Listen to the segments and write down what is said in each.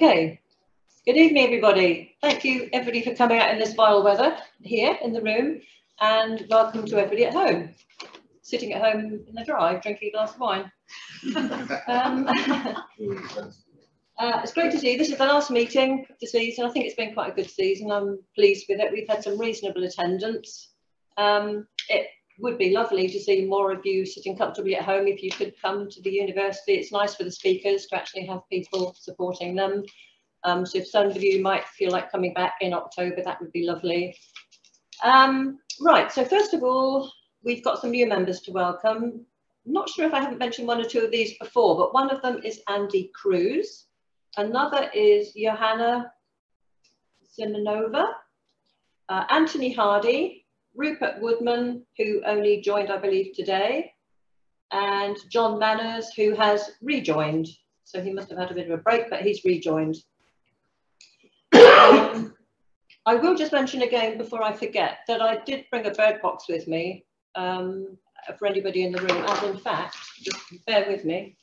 Okay, good evening everybody. Thank you everybody for coming out in this vile weather here in the room, and welcome to everybody at home, sitting at home in the drive, drinking a glass of wine. It's great to see you. This is the last meeting of the season. I think it's been quite a good season. I'm pleased with it. We've had some reasonable attendance. It would be lovely to see more of you sitting comfortably at home if you could come to the university. It's nice for the speakers to actually have people supporting them. So if some of you might feel like coming back in October, that would be lovely. Right, so first of all, we've got some new members to welcome. I'm not sure if I haven't mentioned one or two of these before, but one of them is Andy Cruz. Another is Johanna Simonova, Anthony Hardy, Rupert Woodman, who only joined, I believe, today, and John Manners, who has rejoined. So he must have had a bit of a break, but he's rejoined. I will just mention again before I forget that I did bring a bird box with me for anybody in the room, and in fact, just bear with me.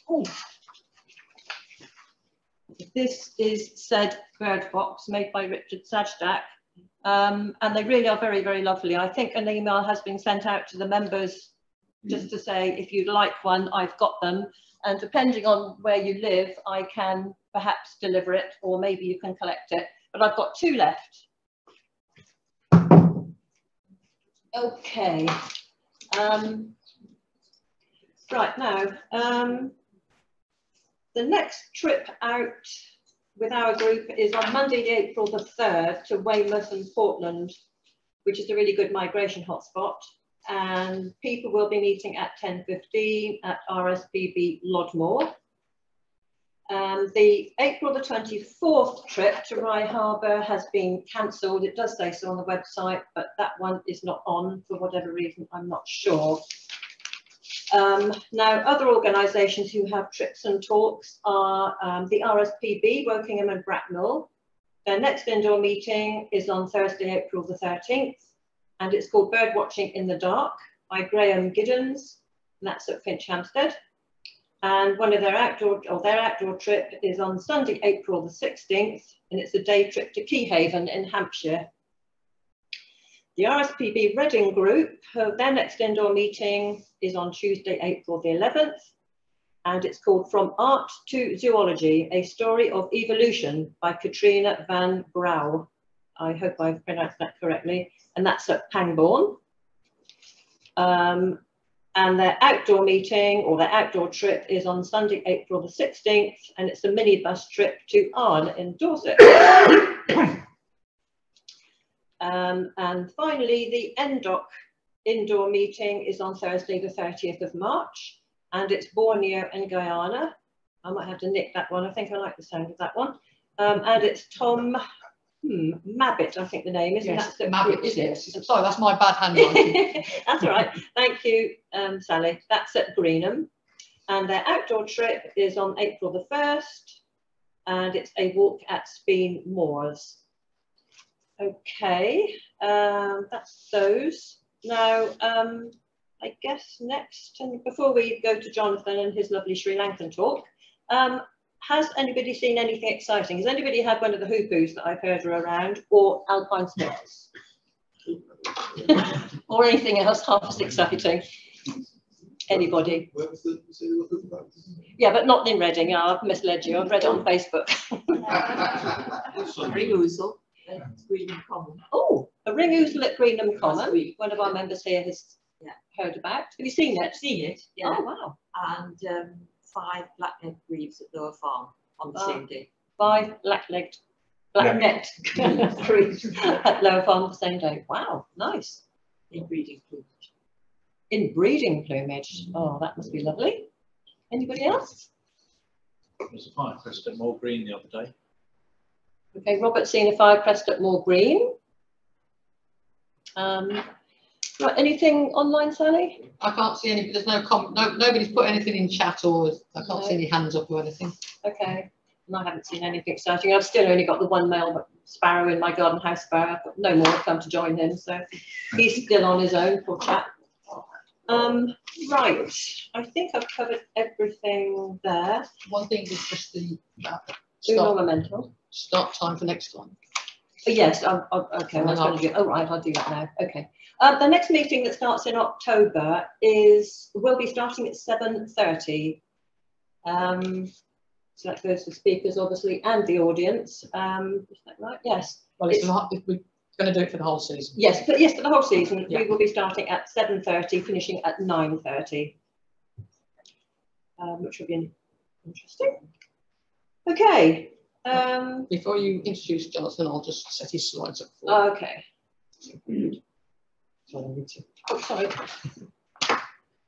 Oh. This is said bird box made by Richard Sajdak, and they really are very, very lovely. I think an email has been sent out to the members just to say, if you'd like one, I've got them, and depending on where you live, I can perhaps deliver it, or maybe you can collect it, but I've got two left. Okay. Right now, the next trip out with our group is on Monday, April the 3rd to Weymouth and Portland, which is a really good migration hotspot. And people will be meeting at 10:15 at RSPB Lodmore. The April the 24th trip to Rye Harbour has been cancelled. It does say so on the website, but that one is not on for whatever reason, I'm not sure. Now, other organisations who have trips and talks are the RSPB, Wokingham and Bracknell. Their next indoor meeting is on Thursday, April the 13th, and it's called Birdwatching in the Dark by Graham Giddens, and that's at Finchampstead. And one of their outdoor trip is on Sunday, April the 16th, and it's a day trip to Keyhaven in Hampshire. The RSPB Reading group, their next indoor meeting is on Tuesday, April the 11th, and it's called From Art to Zoology, A Story of Evolution by Katrina van Grauw. I hope I've pronounced that correctly, and that's at Pangbourne. And their outdoor meeting, or their outdoor trip, is on Sunday, April the 16th, and it's a minibus trip to Arne in Dorset. And finally, the NDOC indoor meeting is on Thursday, the 30th of March, and it's Borneo and Guyana. I might have to nick that one. I think I like the sound of that one. And it's Tom Mabbit, I think the name is. Yes, that's Mabbit, yes. Sorry, that's my bad handwriting. That's all right. Thank you, Sally. That's at Greenham. And their outdoor trip is on April the 1st, and it's a walk at Speen Moors. Okay, that's those. Now, I guess next, and before we go to Jonathan and his lovely Sri Lankan talk, has anybody seen anything exciting? Has anybody had one of the hoopoes that I've heard are around, or alpine smiths? Or anything else half as exciting? Anybody? Yeah, but not in Reading. Yeah, I've misled you. I've read it on Facebook. Ring-ousel at Greenham Common. Oh, a ring-ousel at Greenham Common. One of our members here has heard about. Have you seen it? Seen it, yeah. Oh, wow. And 5 black-necked grebes at Lower Farm on the same day. 5 black-necked grebes at Lower Farm the same day. Wow, nice. In breeding plumage. In breeding plumage. Oh, that must be lovely. Anybody else? There was a fire crest at Moor Green the other day. Okay, Robert's seen a fire crest at Moor Green. Right, anything online, Sally? I can't see any, there's no comment, nobody's put anything in chat, or I can't see any hands up or anything. Okay, and I haven't seen anything exciting. I've still only got the one male sparrow in my garden, house sparrow. I've got no more have come to join him, so he's still on his own, poor chap. Right, I think I've covered everything there. One thing is just the Ornamental. start time for next time. Yes, okay, I was going to do, oh right, I'll do that now, okay. The next meeting that starts in October will be starting at 7:30. So that goes for speakers, obviously, and the audience. Is that right? Yes. Well, we're going to do it for the whole season. Yes, but yes, for the whole season, yeah. We will be starting at 7:30, finishing at 9:30, which will be interesting. Okay. Before you introduce Jonathan, I'll just set his slides up for you. Okay. Oh, sorry.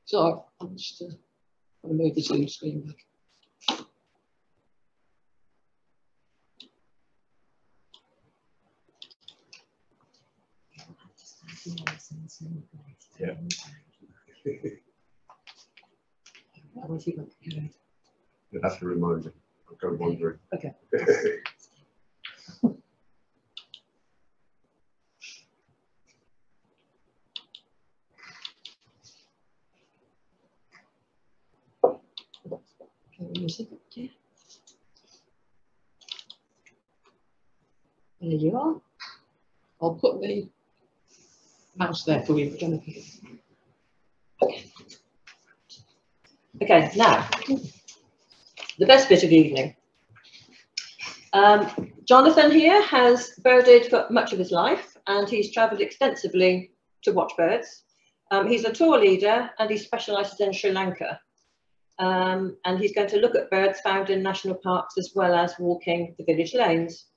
So I'm just going to move the Zoom screen back. Yeah. You'll have to remind me. I'll go wandering. Okay. There you are. I'll put the mouse there for you, Jonathan. Okay, now, the best bit of the evening. Jonathan here has birded for much of his life, and he's travelled extensively to watch birds. He's a tour leader, and he specialises in Sri Lanka. And he's going to look at birds found in national parks as well as walking the village lanes.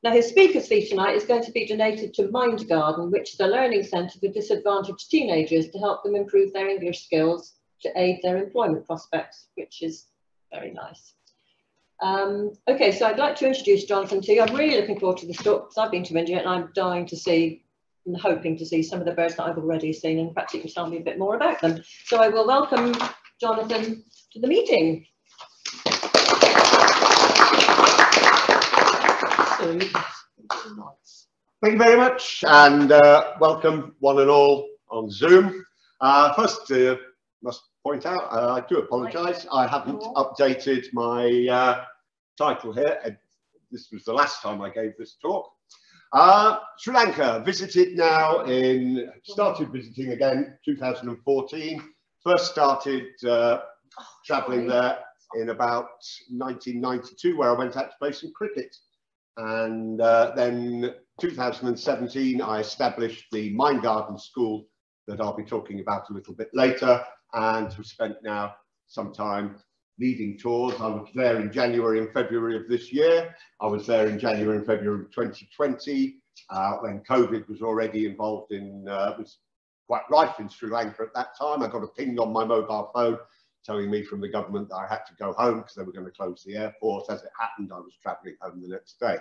Now, his speaker's fee tonight is going to be donated to Mind Garden, which is a learning centre for disadvantaged teenagers to help them improve their English skills to aid their employment prospects, which is very nice. Okay, so I'd like to introduce Jonathan to you. I'm really looking forward to this talk because I've been to India and I'm dying to see and hoping to see some of the birds that I've already seen, and perhaps you can tell me a bit more about them. So I will welcome Jonathan to the meeting. Thank you very much, and welcome one and all on Zoom. First, must point out, I do apologise. I haven't updated my title here. This was the last time I gave this talk. Sri Lanka, visited now started visiting again 2014. First started travelling there in about 1992, where I went out to play some cricket. And then 2017, I established the Mind Garden School that I'll be talking about a little bit later, and have spent now some time leading tours. I was there in January and February of this year. I was there in January and February of 2020, when COVID was already involved in, was quite rife in Sri Lanka at that time. I got a ping on my mobile phone telling me from the government that I had to go home because they were going to close the airport. As it happened, I was travelling home the next day.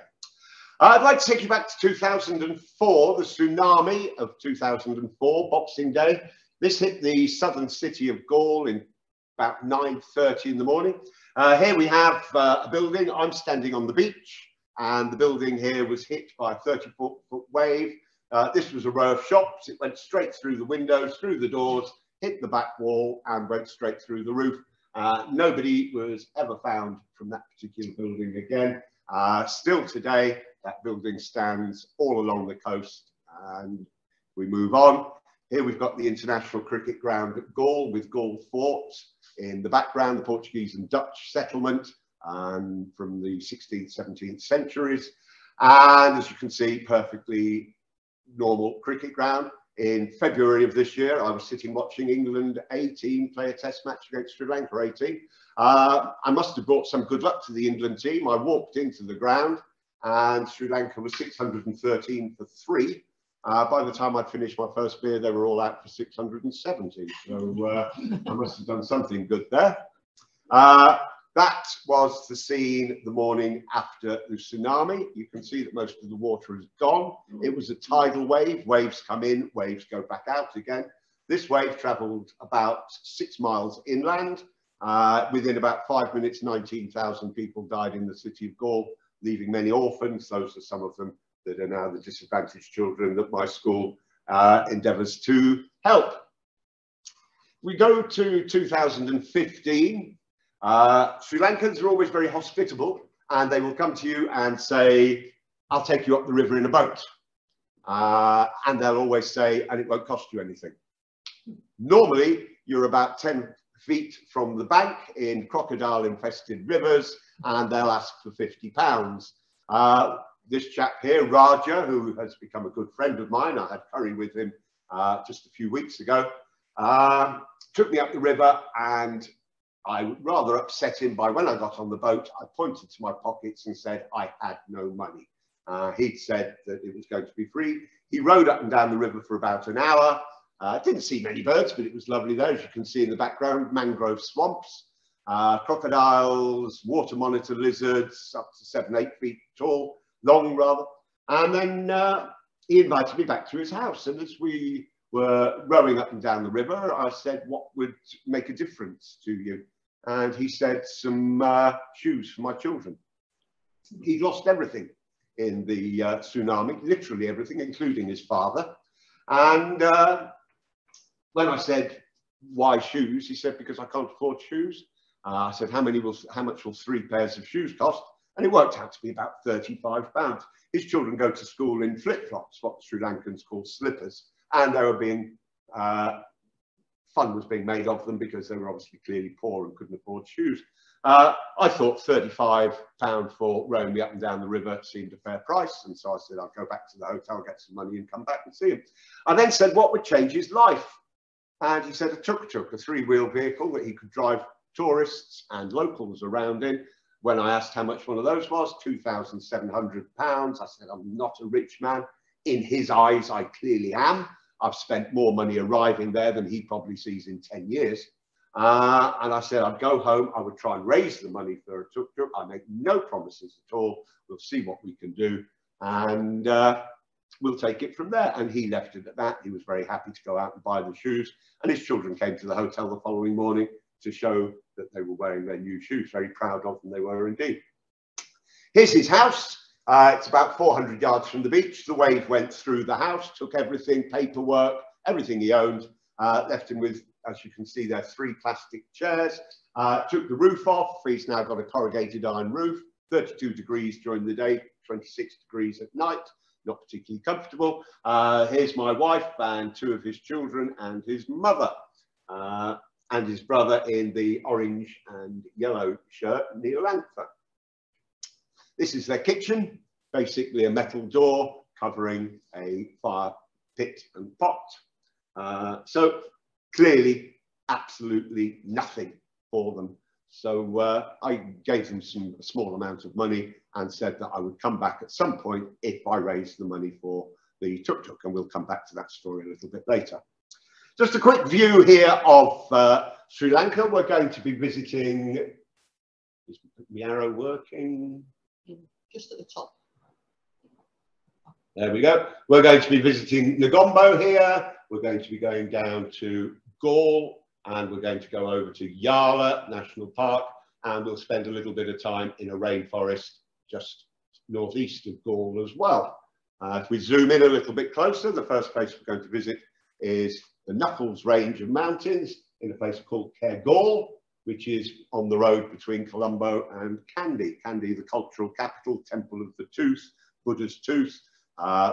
I'd like to take you back to 2004, the tsunami of 2004, Boxing Day. This hit the southern city of Galle in about 9:30 in the morning. Here we have a building. I'm standing on the beach, and the building here was hit by a 30-foot wave. This was a row of shops. It went straight through the windows, through the doors, hit the back wall and went straight through the roof. Nobody was ever found from that particular building again. Still today, that building stands all along the coast, and we move on. Here we've got the international cricket ground at Galle with Galle Fort in the background, the Portuguese and Dutch settlement from the 16th, 17th centuries. And as you can see, perfectly normal cricket ground. In February of this year, I was sitting watching England A-team play a test match against Sri Lanka A-team. I must have brought some good luck to the England team. I walked into the ground and Sri Lanka was 613 for 3. By the time I'd finished my first beer, they were all out for 670. So I must have done something good there. That was the scene the morning after the tsunami. You can see that most of the water is gone. It was a tidal wave. Waves come in, waves go back out again. This wave travelled about 6 miles inland. Within about 5 minutes, 19,000 people died in the city of Galle, leaving many orphans. Those are some of them that are now the disadvantaged children that my school endeavours to help. we go to 2015. Sri Lankans are always very hospitable, and they will come to you and say, I'll take you up the river in a boat. And they'll always say, and it won't cost you anything. Normally, you're about 10 feet from the bank in crocodile-infested rivers, and they'll ask for £50. This chap here, Raja, who has become a good friend of mine, I had curry with him just a few weeks ago, took me up the river, and I rather upset him by when I got on the boat, I pointed to my pockets and said I had no money. He'd said that it was going to be free. He rowed up and down the river for about an hour. Didn't see many birds, but it was lovely there, as you can see in the background. Mangrove swamps, crocodiles, water monitor lizards, up to 7-8 feet tall, long rather. And then he invited me back to his house. And as we were rowing up and down the river, I said, what would make a difference to you? And he said, some shoes for my children. He'd lost everything in the tsunami, literally everything, including his father. And when I said, why shoes? He said, because I can't afford shoes. I said, how much will 3 pairs of shoes cost? And it worked out to be about £35. His children go to school in flip-flops, what the Sri Lankans call slippers. And they were being, fun was being made of them because they were obviously clearly poor and couldn't afford shoes. I thought £35 for rowing me up and down the river seemed a fair price. And so I said, I'll go back to the hotel, get some money and come back and see him. I then said, what would change his life? And he said a tuk-tuk, a 3-wheel vehicle that he could drive tourists and locals around in. When I asked how much one of those was, £2,700. I said, I'm not a rich man. In his eyes, I clearly am. I've spent more money arriving there than he probably sees in 10 years. And I said, I'd go home. I would try and raise the money for a tuk-tuk. I make no promises at all. We'll see what we can do. And we'll take it from there. And he left it at that. He was very happy to go out and buy the shoes. And his children came to the hotel the following morning to show that they were wearing their new shoes. Very proud of them, they were indeed. Here's his house. It's about 400 yards from the beach. The wave went through the house, took everything, paperwork, everything he owned, left him with, as you can see there, 3 plastic chairs, took the roof off. He's now got a corrugated iron roof, 32 degrees during the day, 26 degrees at night, not particularly comfortable. Here's my wife and 2 of his children and his mother. And his brother in the orange and yellow shirt, Neil Anther. This is their kitchen, basically a metal door covering a fire pit and pot. So clearly, absolutely nothing for them. So I gave them a small amount of money and said that I would come back at some point if I raised the money for the tuk-tuk, and we'll come back to that story a little bit later. Just a quick view here of Sri Lanka. We're going to be visiting, is the arrow working? Just at the top. There we go. We're going to be visiting Negombo here. We're going to be going down to Gaul, and we're going to go over to Yala National Park, and we'll spend a little bit of time in a rainforest just northeast of Gaul as well. If we zoom in a little bit closer, the first place we're going to visit is the Knuckles range of mountains in a place called Kergol, which is on the road between Colombo and Kandy. Kandy, the cultural capital, temple of the tooth, Buddha's tooth.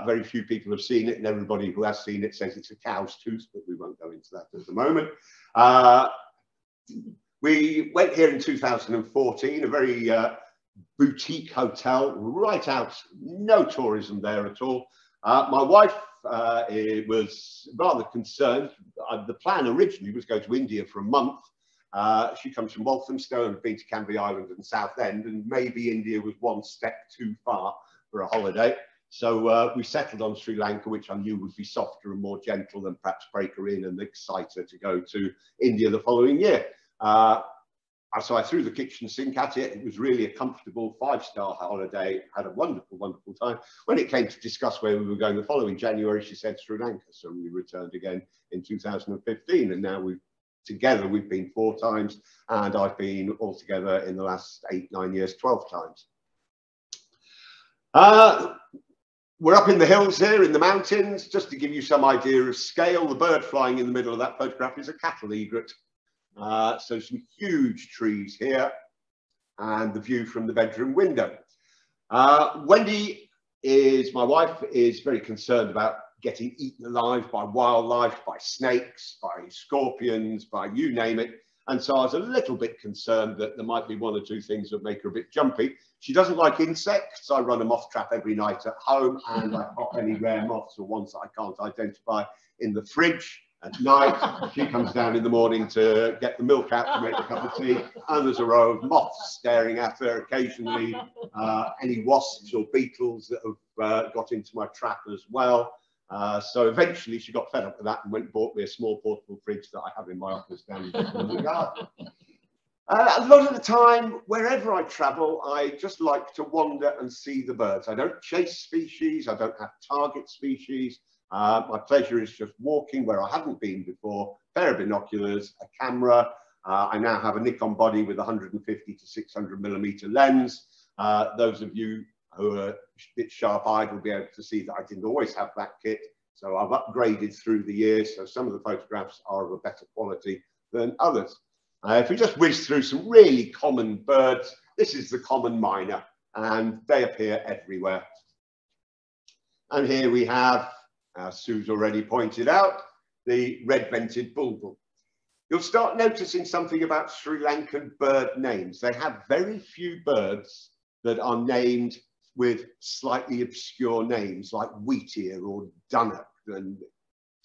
Very few people have seen it, and everybody who has seen it says it's a cow's tooth, but we won't go into that at the moment. We went here in 2014, a very boutique hotel, right out, no tourism there at all. My wife was rather concerned. The plan originally was go to India for a month. She comes from Walthamstow and had been to Canvey Island and Southend, and maybe India was one step too far for a holiday. So we settled on Sri Lanka, which I knew would be softer and more gentle and perhaps break her in and excite her to go to India the following year. So I threw the kitchen sink at it. It was really a comfortable 5-star holiday. Had a wonderful, wonderful time. When it came to discuss where we were going the following January, she said Sri Lanka. So we returned again in 2015. And now together we've been 4 times. And I've been altogether in the last 8, 9 years, 12 times. We're up in the hills here, in the mountains. Just to give you some idea of scale, the bird flying in the middle of that photograph is a cattle egret. So some huge trees here, and the view from the bedroom window. Wendy my wife, is very concerned about getting eaten alive by wildlife, by snakes, by scorpions, by you name it. And so I was a little bit concerned that there might be one or two things that make her a bit jumpy. She doesn't like insects. I run a moth trap every night at home, and I pop any rare moths or ones that I can't identify in the fridge at night. She comes down in the morning to get the milk out to make a cup of tea, and there's a row of moths staring at her. Occasionally any wasps or beetles that have got into my trap as well. So eventually she got fed up with that and went and bought me a small portable fridge that I have in my office down in the garden. A lot of the time, wherever I travel, I just like to wander and see the birds. I don't chase species, I don't have target species. My pleasure is just walking where I haven't been before, pair of binoculars, a camera. I now have a Nikon body with 150 to 600mm lens. Those of you who are a bit sharp-eyed will be able to see that I didn't always have that kit. So I've upgraded through the years. So some of the photographs are of a better quality than others. If we just whiz through some really common birds, this is the common myna, and they appear everywhere. And here we have, as Sue's already pointed out, the red-vented bulbul. You'll start noticing something about Sri Lankan bird names. They have very few birds that are named with slightly obscure names like wheatear or dunnock and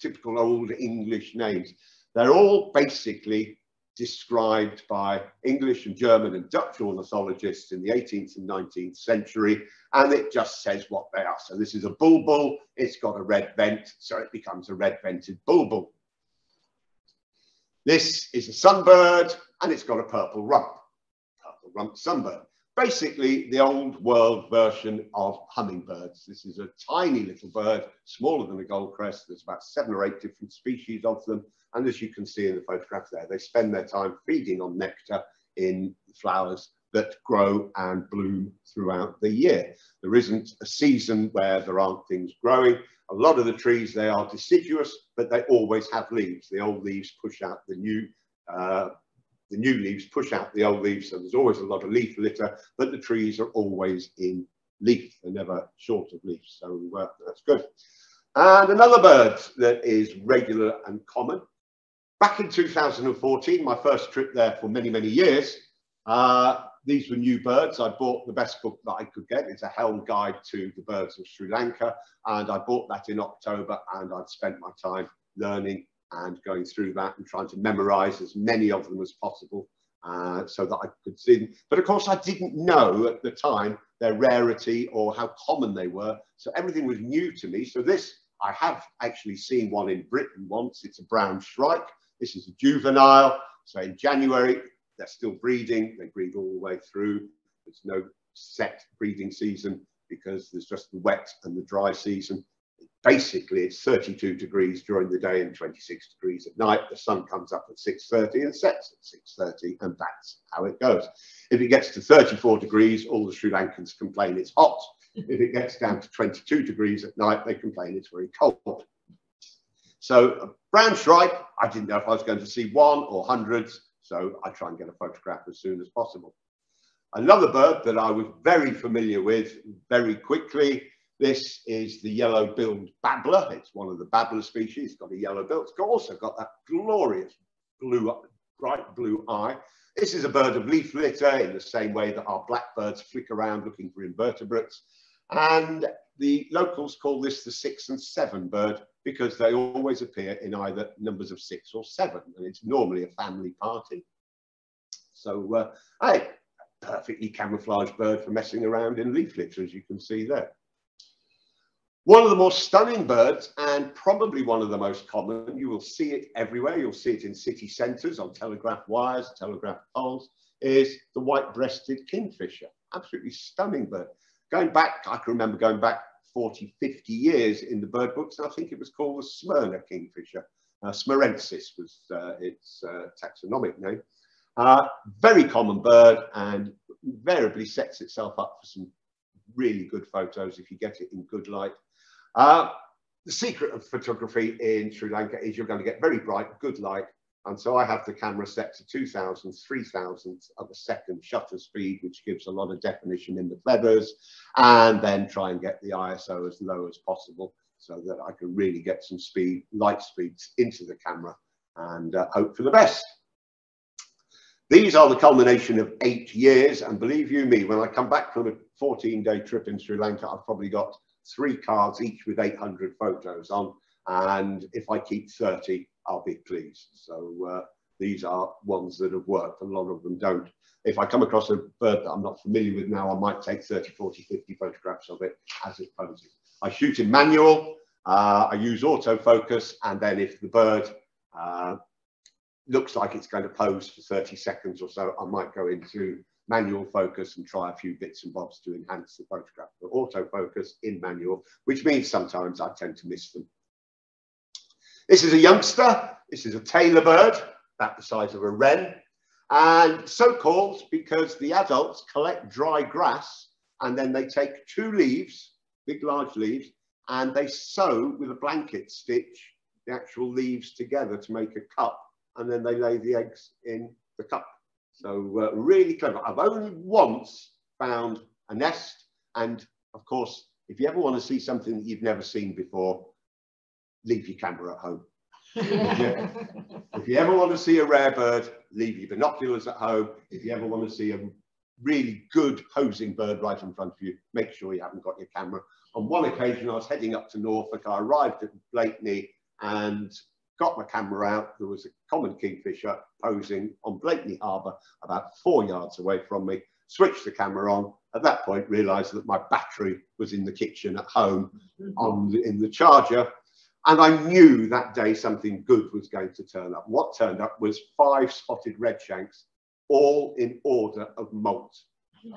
typical old English names. They're all basically described by English and German and Dutch ornithologists in the 18th and 19th century, and it just says what they are. So this is a bulbul, it's got a red vent, so it becomes a red-vented bulbul. This is a sunbird, and it's got a purple rump sunbird. Basically the old world version of hummingbirds. This is a tiny little bird, smaller than a goldcrest. There's about 7 or 8 different species of them. And as you can see in the photograph there, they spend their time feeding on nectar in flowers that grow and bloom throughout the year. There isn't a season where there aren't things growing. A lot of the trees, they are deciduous, but they always have leaves. The old leaves push out the new leaves push out the old leaves, so there's always a lot of leaf litter, but the trees are always in leaf. They're never short of leaves, so that's good. And another bird that is regular and common. Back in 2014, my first trip there for many, many years, these were new birds. I bought the best book that I could get. It's a Helm Guide to the Birds of Sri Lanka, and I bought that in October, and I'd spent my time learning and going through that and trying to memorize as many of them as possible so that I could see them. But of course, I didn't know at the time their rarity or how common they were. So everything was new to me. So this, I have actually seen one in Britain once. It's a brown shrike. This is a juvenile. So in January, they're still breeding. They breed all the way through. There's no set breeding season because there's just the wet and the dry season. Basically, it's 32 degrees during the day and 26 degrees at night. The sun comes up at 6:30 and sets at 6:30, and that's how it goes. If it gets to 34 degrees, all the Sri Lankans complain it's hot. If it gets down to 22 degrees at night, they complain it's very cold. So a brown shrike, I didn't know if I was going to see one or hundreds, so I try and get a photograph as soon as possible. Another bird that I was very familiar with very quickly, this is the yellow-billed babbler. It's one of the babbler species. It's got a yellow bill. It's also got that glorious bright blue eye. This is a bird of leaf litter in the same way that our blackbirds flick around looking for invertebrates. And the locals call this the 6 and 7 bird because they always appear in either numbers of 6 or 7, and it's normally a family party. So, a perfectly camouflaged bird for messing around in leaf litter, as you can see there. One of the more stunning birds, and probably one of the most common, you will see it everywhere, you'll see it in city centres, on telegraph wires, telegraph poles, is the white-breasted kingfisher. Absolutely stunning bird. Going back, I can remember going back 40, 50 years in the bird books, and I think it was called the Smyrna kingfisher. Smarensis was its taxonomic name. Very common bird, and invariably sets itself up for some really good photos if you get it in good light. The secret of photography in Sri Lanka is you're going to get very bright, good light. And so I have the camera set to 2,000, 3,000 of a second shutter speed, which gives a lot of definition in the feathers, and then try and get the ISO as low as possible so that I can really get some speed, light speeds into the camera and hope for the best. These are the culmination of 8 years. And believe you me, when I come back from a 14-day trip in Sri Lanka, I've probably got 3 cards, each with 800 photos on. And if I keep 30, I'll be pleased. So these are ones that have worked. A lot of them don't. If I come across a bird that I'm not familiar with now, I might take 30, 40, 50 photographs of it as it poses. I shoot in manual. I use autofocus. And then if the bird looks like it's going to pose for 30 seconds or so, I might go into manual focus and try a few bits and bobs to enhance the photograph. But autofocus in manual, which means sometimes I tend to miss them. This is a youngster. This is a tailor bird, about the size of a wren, and so called because the adults collect dry grass and then they take 2 leaves, big large leaves, and they sew with a blanket stitch the actual leaves together to make a cup, and then they lay the eggs in the cup. So really clever. I've only once found a nest, and of course, if you ever want to see something that you've never seen before, leave your camera at home. If you ever want to see a rare bird, leave your binoculars at home. If you ever want to see a really good posing bird right in front of you, make sure you haven't got your camera. On one occasion, I was heading up to Norfolk. I arrived at Blakeney and got my camera out. There was a common kingfisher posing on Blakeney Harbour about 4 yards away from me. Switched the camera on. At that point, realised that my battery was in the kitchen at home in the charger. And I knew that day something good was going to turn up. What turned up was 5 spotted redshanks, all in order of molt.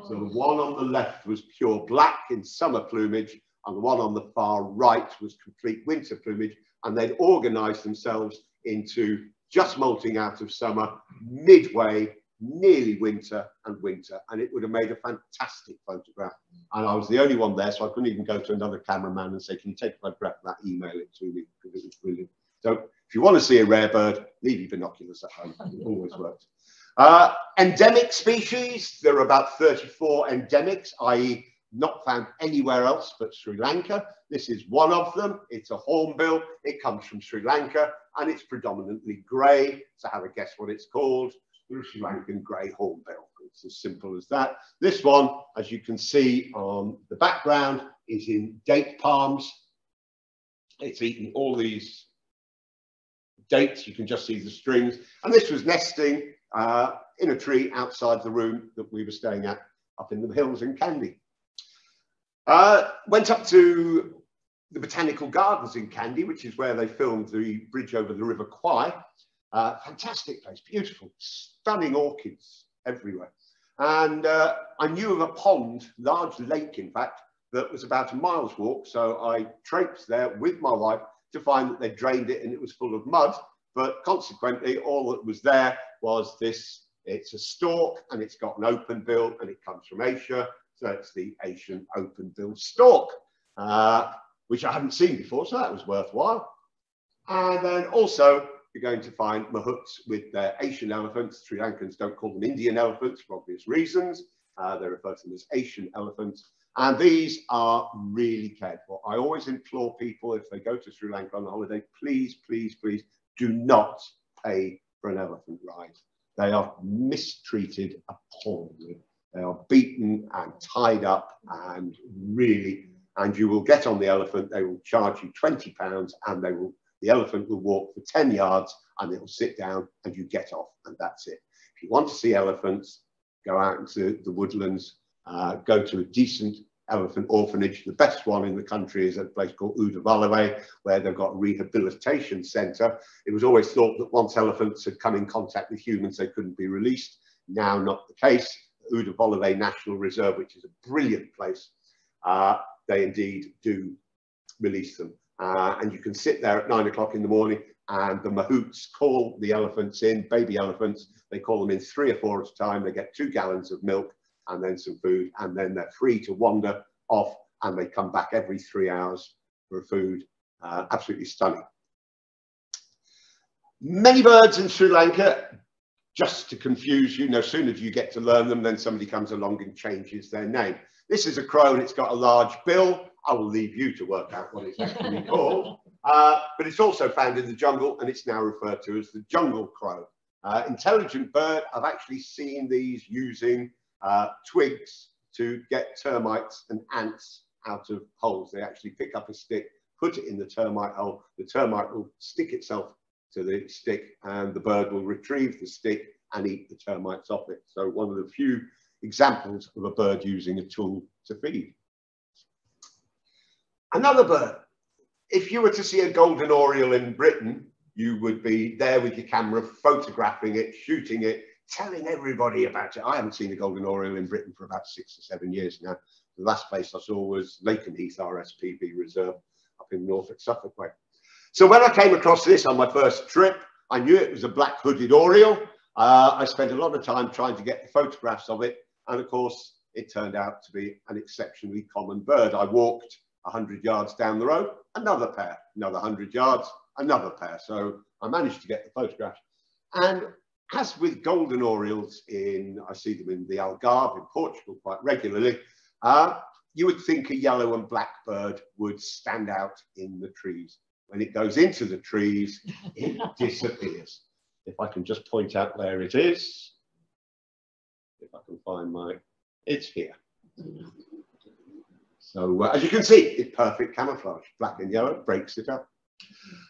So the one on the left was pure black in summer plumage, and the one on the far right was complete winter plumage. And they'd organised themselves into just molting out of summer, midway, nearly winter and winter. And it would have made a fantastic photograph. And I was the only one there, so I couldn't even go to another cameraman and say, can you take a photograph of that, email it to me, because it was brilliant. So if you want to see a rare bird, leave your binoculars at home. It always works. Endemic species, there are about 34 endemics, i.e. not found anywhere else but Sri Lanka. This is one of them. It's a hornbill. It comes from Sri Lanka and it's predominantly grey. So have a guess what it's called. The Sri Lankan grey hornbill. It's as simple as that. This one, as you can see on the background, is in date palms. It's eaten all these dates. You can just see the strings. And this was nesting in a tree outside the room that we were staying at up in the hills in Kandy. Went up to the Botanical Gardens in Kandy, which is where they filmed the bridge over the River Kwai. Fantastic place, beautiful, stunning orchids everywhere. And I knew of a pond, large lake in fact, that was about a mile's walk. So I traipsed there with my wife to find that they drained it and it was full of mud. But consequently, all that was there was this, it's a stork and it's got an open bill and it comes from Asia. So it's the Asian open-billed stork, which I hadn't seen before, so that was worthwhile. And then also, you're going to find mahouts with their Asian elephants. Sri Lankans don't call them Indian elephants for obvious reasons. They refer to them as Asian elephants. And these are really cared for. I always implore people, if they go to Sri Lanka on a holiday, please, please, please do not pay for an elephant ride. They are mistreated appallingly. They are beaten and tied up and really, and you will get on the elephant, they will charge you £20 and the elephant will walk for 10 yards and it will sit down and you get off and that's it. If you want to see elephants, go out into the woodlands, go to a decent elephant orphanage. The best one in the country is at a place called Udawalawe, where they've got a rehabilitation centre. It was always thought that once elephants had come in contact with humans, they couldn't be released. Now, not the case. Udawalawe National Reserve, which is a brilliant place, they indeed do release them. And you can sit there at 9 o'clock in the morning and the mahouts call the elephants in, baby elephants. They call them in 3 or 4 at a time. They get 2 gallons of milk and then some food, and then they're free to wander off and they come back every 3 hours for food. Absolutely stunning. Many birds in Sri Lanka, just to confuse you, no sooner do you get to learn them, then somebody comes along and changes their name. This is a crow and it's got a large bill. I will leave you to work out what it's actually called. But it's also found in the jungle and it's now referred to as the jungle crow. Intelligent bird. I've actually seen these using twigs to get termites and ants out of holes. They actually pick up a stick, put it in the termite hole. The termite will stick itself to the stick and the bird will retrieve the stick and eat the termites off it. So one of the few examples of a bird using a tool to feed. Another bird. If you were to see a golden oriole in Britain, you would be there with your camera, photographing it, shooting it, telling everybody about it. I haven't seen a golden oriole in Britain for about 6 or 7 years now. The last place I saw was Lakenheath RSPB Reserve up in Norfolk, Suffolk way. So when I came across this on my first trip, I knew it was a black-hooded oriole. I spent a lot of time trying to get the photographs of it. And of course, it turned out to be an exceptionally common bird. I walked 100 yards down the road, another pair, another 100 yards, another pair. So I managed to get the photographs. And as with golden orioles I see them in the Algarve in Portugal quite regularly, you would think a yellow and black bird would stand out in the trees. When it goes into the trees, it disappears. If I can just point out where it is, if I can find it's here. So as you can see, it's perfect camouflage, black and yellow, breaks it up.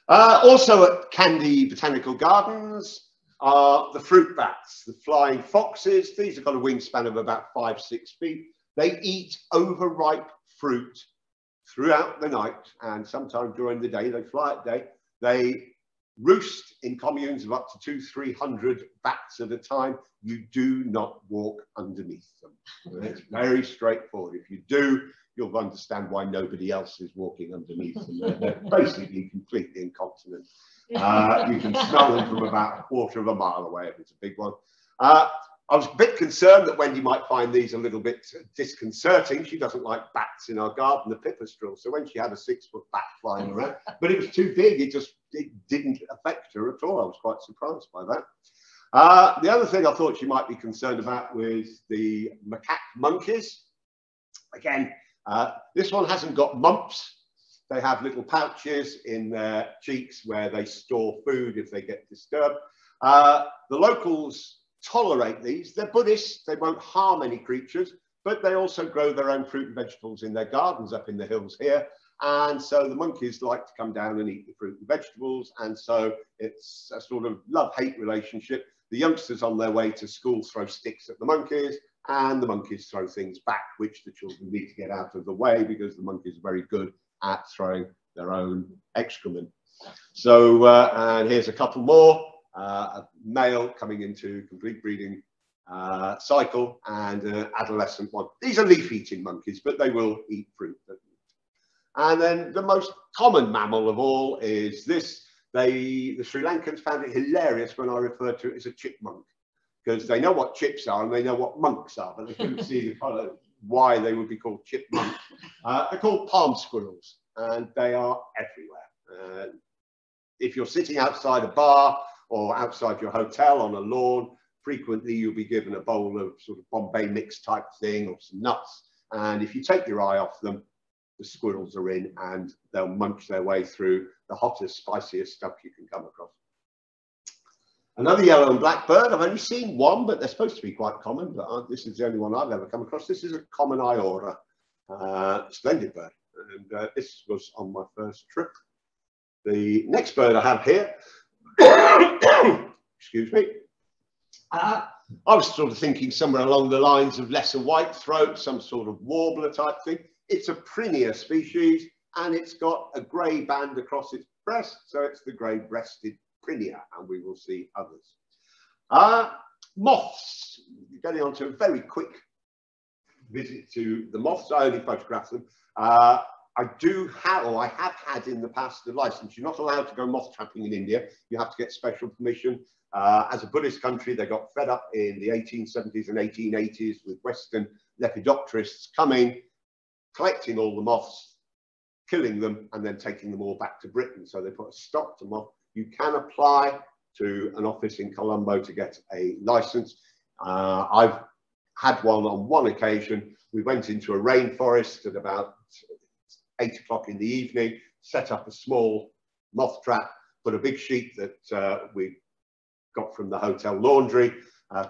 Also at Candy Botanical Gardens are the fruit bats, the flying foxes. These have got a wingspan of about 5–6 feet. They eat overripe fruit throughout the night, and sometime during the day. They fly at day. They roost in communes of up to 200–300 bats at a time. You do not walk underneath them. It's very straightforward. If you do, you'll understand why nobody else is walking underneath them. They're basically completely incontinent. You can smell them from about 1/4 of a mile away if it's a big one. I was a bit concerned that Wendy might find these a little bit disconcerting. She doesn't like bats in our garden, the pipistrelle. So when she had a 6-foot bat flying around, but it was too big, it didn't affect her at all. I was quite surprised by that. The other thing I thought she might be concerned about was the macaque monkeys. Again, this one hasn't got mumps. They have little pouches in their cheeks where they store food if they get disturbed. The locals tolerate these. They're Buddhists. They won't harm any creatures, but they also grow their own fruit and vegetables in their gardens up in the hills here. And so the monkeys like to come down and eat the fruit and vegetables. And so it's a sort of love-hate relationship. The youngsters on their way to school throw sticks at the monkeys, and the monkeys throw things back, which the children need to get out of the way because the monkeys are very good at throwing their own excrement. So, and here's a couple more. A male coming into complete breeding cycle and an adolescent one. These are leaf-eating monkeys, but they will eat fruit. And then the most common mammal of all is this. The Sri Lankans found it hilarious when I referred to it as a chipmunk, because they know what chips are and they know what monks are, but they couldn't see the colour, why they would be called chipmunks. They're called palm squirrels, and they are everywhere. If you're sitting outside a bar or outside your hotel on a lawn, frequently you'll be given a bowl of sort of Bombay mix type thing or some nuts. And if you take your eye off them, the squirrels are in and they'll munch their way through the hottest, spiciest stuff you can come across. Another yellow and black bird, I've only seen one, but they're supposed to be quite common, but this is the only one I've ever come across. This is a common iora, splendid bird. And this was on my first trip. The next bird I have here, excuse me, I was sort of thinking somewhere along the lines of lesser whitethroat, some sort of warbler type thing. It's a Prinia species, and it's got a grey band across its breast, so it's the grey-breasted Prinia, and we will see others. Moths, getting on to a very quick visit to the moths. I only photograph them. I have had in the past a license. You're not allowed to go moth trapping in India. You have to get special permission. As a Buddhist country, they got fed up in the 1870s and 1880s with Western lepidopterists coming, collecting all the moths, killing them and then taking them all back to Britain. So they put a stop to moth. You can apply to an office in Colombo to get a license. I've had one on one occasion. We went into a rainforest at about 8 o'clock in the evening, set up a small moth trap, put a big sheet that we got from the hotel laundry,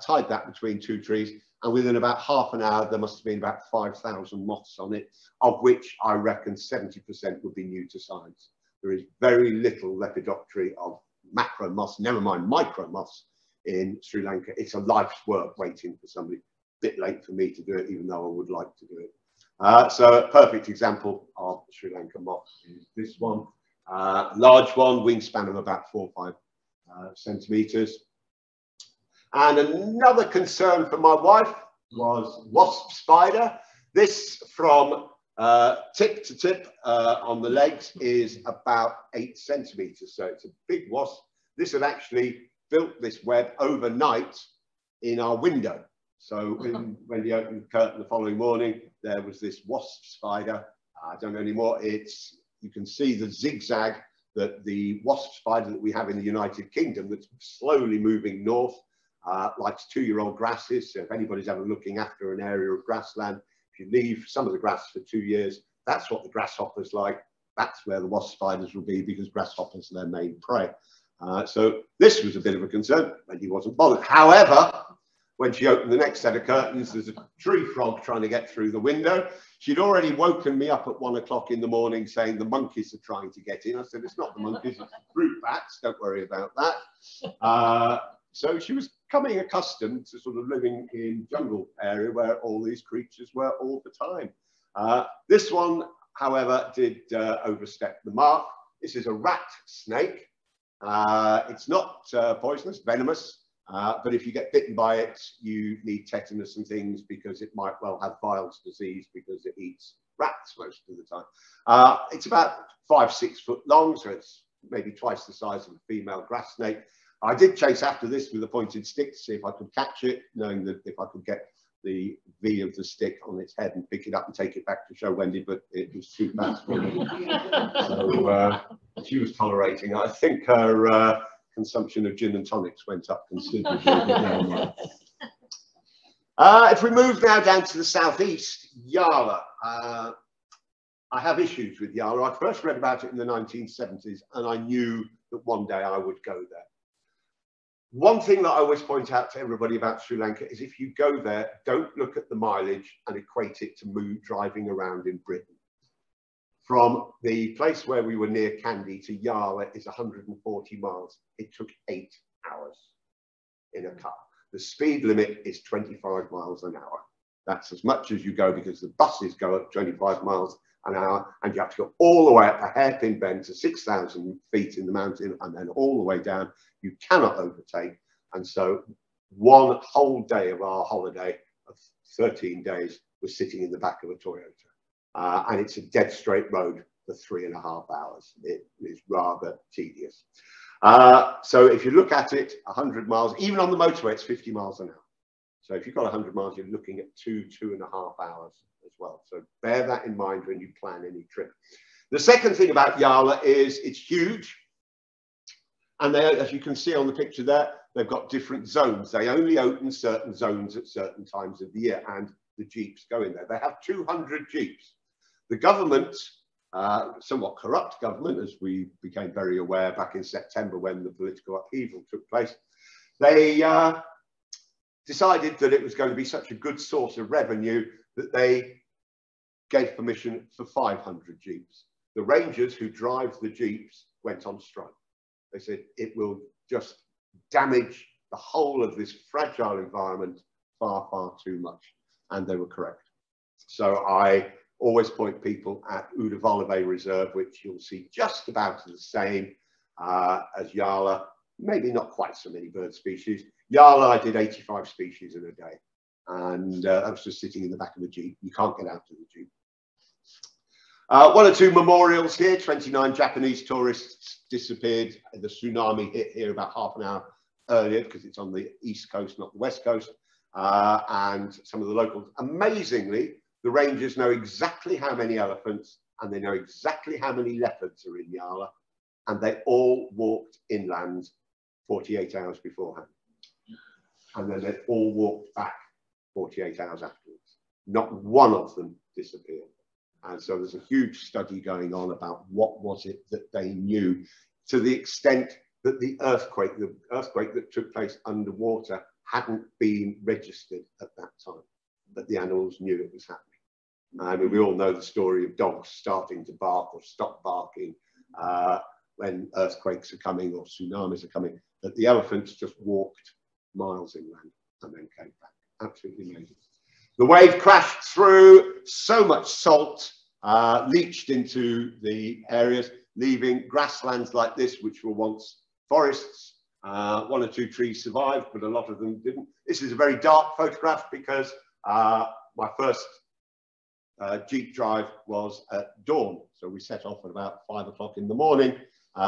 tied that between 2 trees, and within about half an hour there must have been about 5,000 moths on it, of which I reckon 70% would be new to science. There is very little lepidoptery of macro moths, never mind micro moths, in Sri Lanka. It's a life's work waiting for somebody. Bit late for me to do it, even though I would like to do it. So a perfect example of Sri Lanka moth is this one. Large one, wingspan of about 4 or 5 centimetres. And another concern for my wife was wasp spider. This from tip to tip on the legs is about 8 centimetres. So it's a big wasp. This had actually built this web overnight in our window. So when you opened the curtain the following morning, there was this wasp spider. I don't know anymore. You can see the zigzag that the wasp spider that we have in the United Kingdom that's slowly moving north, likes 2-year-old grasses. So if anybody's ever looking after an area of grassland, if you leave some of the grass for 2 years, that's what the grasshopper's like. That's where the wasp spiders will be, because grasshoppers are their main prey. So this was a bit of a concern, and he wasn't bothered. However, when she opened the next set of curtains, there's a tree frog trying to get through the window. She'd already woken me up at 1 o'clock in the morning saying the monkeys are trying to get in. I said, it's not the monkeys, it's fruit bats, don't worry about that. So she was becoming accustomed to sort of living in jungle area where all these creatures were all the time. This one, however, did overstep the mark. This is a rat snake. It's not poisonous, venomous. But if you get bitten by it, you need tetanus and things, because it might well have Weil's disease, because it eats rats most of the time. It's about 5 or 6 foot long, so it's maybe twice the size of a female grass snake. I did chase after this with a pointed stick to see if I could catch it, knowing that if I could get the V of the stick on its head and pick it up and take it back to show Wendy, but it was too fast for me. So she was tolerating. I think her consumption of gin and tonics went up considerably. If we move now down to the southeast, Yala. I have issues with Yala. I first read about it in the 1970s, and I knew that one day I would go there. One thing that I always point out to everybody about Sri Lanka is, if you go there, don't look at the mileage and equate it to driving around in Britain. From the place where we were near Kandy to Yala is 140 miles. It took 8 hours in a car. The speed limit is 25 miles an hour. That's as much as you go, because the buses go at 25 miles an hour, and you have to go all the way up a hairpin bend to 6,000 feet in the mountain, and then all the way down. You cannot overtake. And so one whole day of our holiday of 13 days was sitting in the back of a Toyota. And it's a dead straight road for 3.5 hours. It is rather tedious. So if you look at it, 100 miles, even on the motorway, it's 50 miles an hour. So if you've got 100 miles, you're looking at 2.5 hours as well. So bear that in mind when you plan any trip. The second thing about Yala is it's huge. And they, as you can see on the picture there, they've got different zones. They only open certain zones at certain times of the year, and the jeeps go in there. They have 200 jeeps. The government, somewhat corrupt government, as we became very aware back in September when the political upheaval took place, they decided that it was going to be such a good source of revenue that they gave permission for 500 jeeps. The rangers who drive the jeeps went on strike. They said it will just damage the whole of this fragile environment far, far too much. And they were correct. So I always point people at Udawalawe Reserve, which you'll see just about the same as Yala. Maybe not quite so many bird species. Yala, I did 85 species in a day. And I was just sitting in the back of the Jeep. You can't get out of the Jeep. 1 or 2 memorials here. 29 Japanese tourists disappeared. The tsunami hit here about half an hour earlier, because it's on the east coast, not the west coast. And some of the locals, amazingly, the rangers know exactly how many elephants and they know exactly how many leopards are in Yala, and they all walked inland 48 hours beforehand. And then they all walked back 48 hours afterwards. Not one of them disappeared. And so there's a huge study going on about what was it that they knew, to the extent that the earthquake that took place underwater hadn't been registered at that time, but the animals knew it was happening. I mean, we all know the story of dogs starting to bark or stop barking when earthquakes are coming or tsunamis are coming, that the elephants just walked miles inland and then came back. Absolutely amazing. The wave crashed through, so much salt leached into the areas, leaving grasslands like this, which were once forests. One or two trees survived, but a lot of them didn't. This is a very dark photograph because my first Jeep drive was at dawn. So we set off at about 5 o'clock in the morning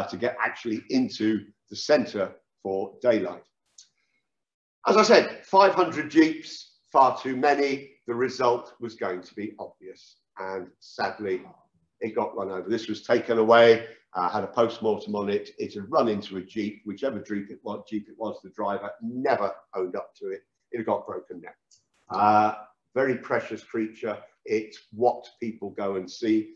to get actually into the centre for daylight. As I said, 500 Jeeps, far too many. The result was going to be obvious. And sadly, it got run over. This was taken away, had a post-mortem on it. It had run into a Jeep, whichever Jeep it was, the driver never owned up to it. It had got broken down. Very precious creature. It's what people go and see.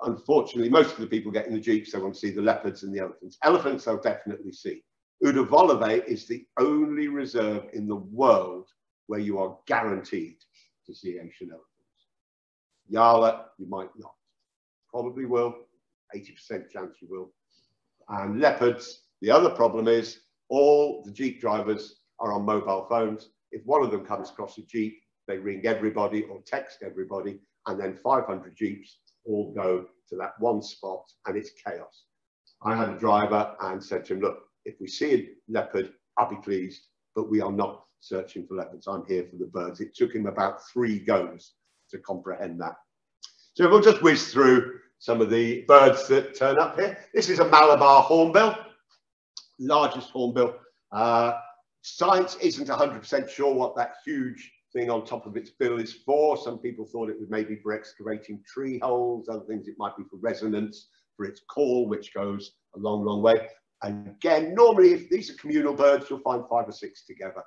Unfortunately, most of the people get in the Jeeps, they want to see the leopards and the elephants. Elephants they'll definitely see. Udawalawe is the only reserve in the world where you are guaranteed to see Asian elephants. Yala, you might not. Probably will, 80% chance you will. And leopards, the other problem is all the Jeep drivers are on mobile phones. If one of them comes across a Jeep, they ring everybody or text everybody, and then 500 Jeeps all go to that one spot, and it's chaos. I had a driver and said to him, look, if we see a leopard, I'll be pleased, but we are not searching for leopards. I'm here for the birds. It took him about 3 goes to comprehend that. So we'll just whiz through some of the birds that turn up here. This is a Malabar hornbill, largest hornbill. Science isn't 100% sure what that huge thing on top of its bill is for. Some people thought it was maybe for excavating tree holes, other things it might be for resonance, for its call, which goes a long, long way. And again, normally if these are communal birds, you'll find 5 or 6 together,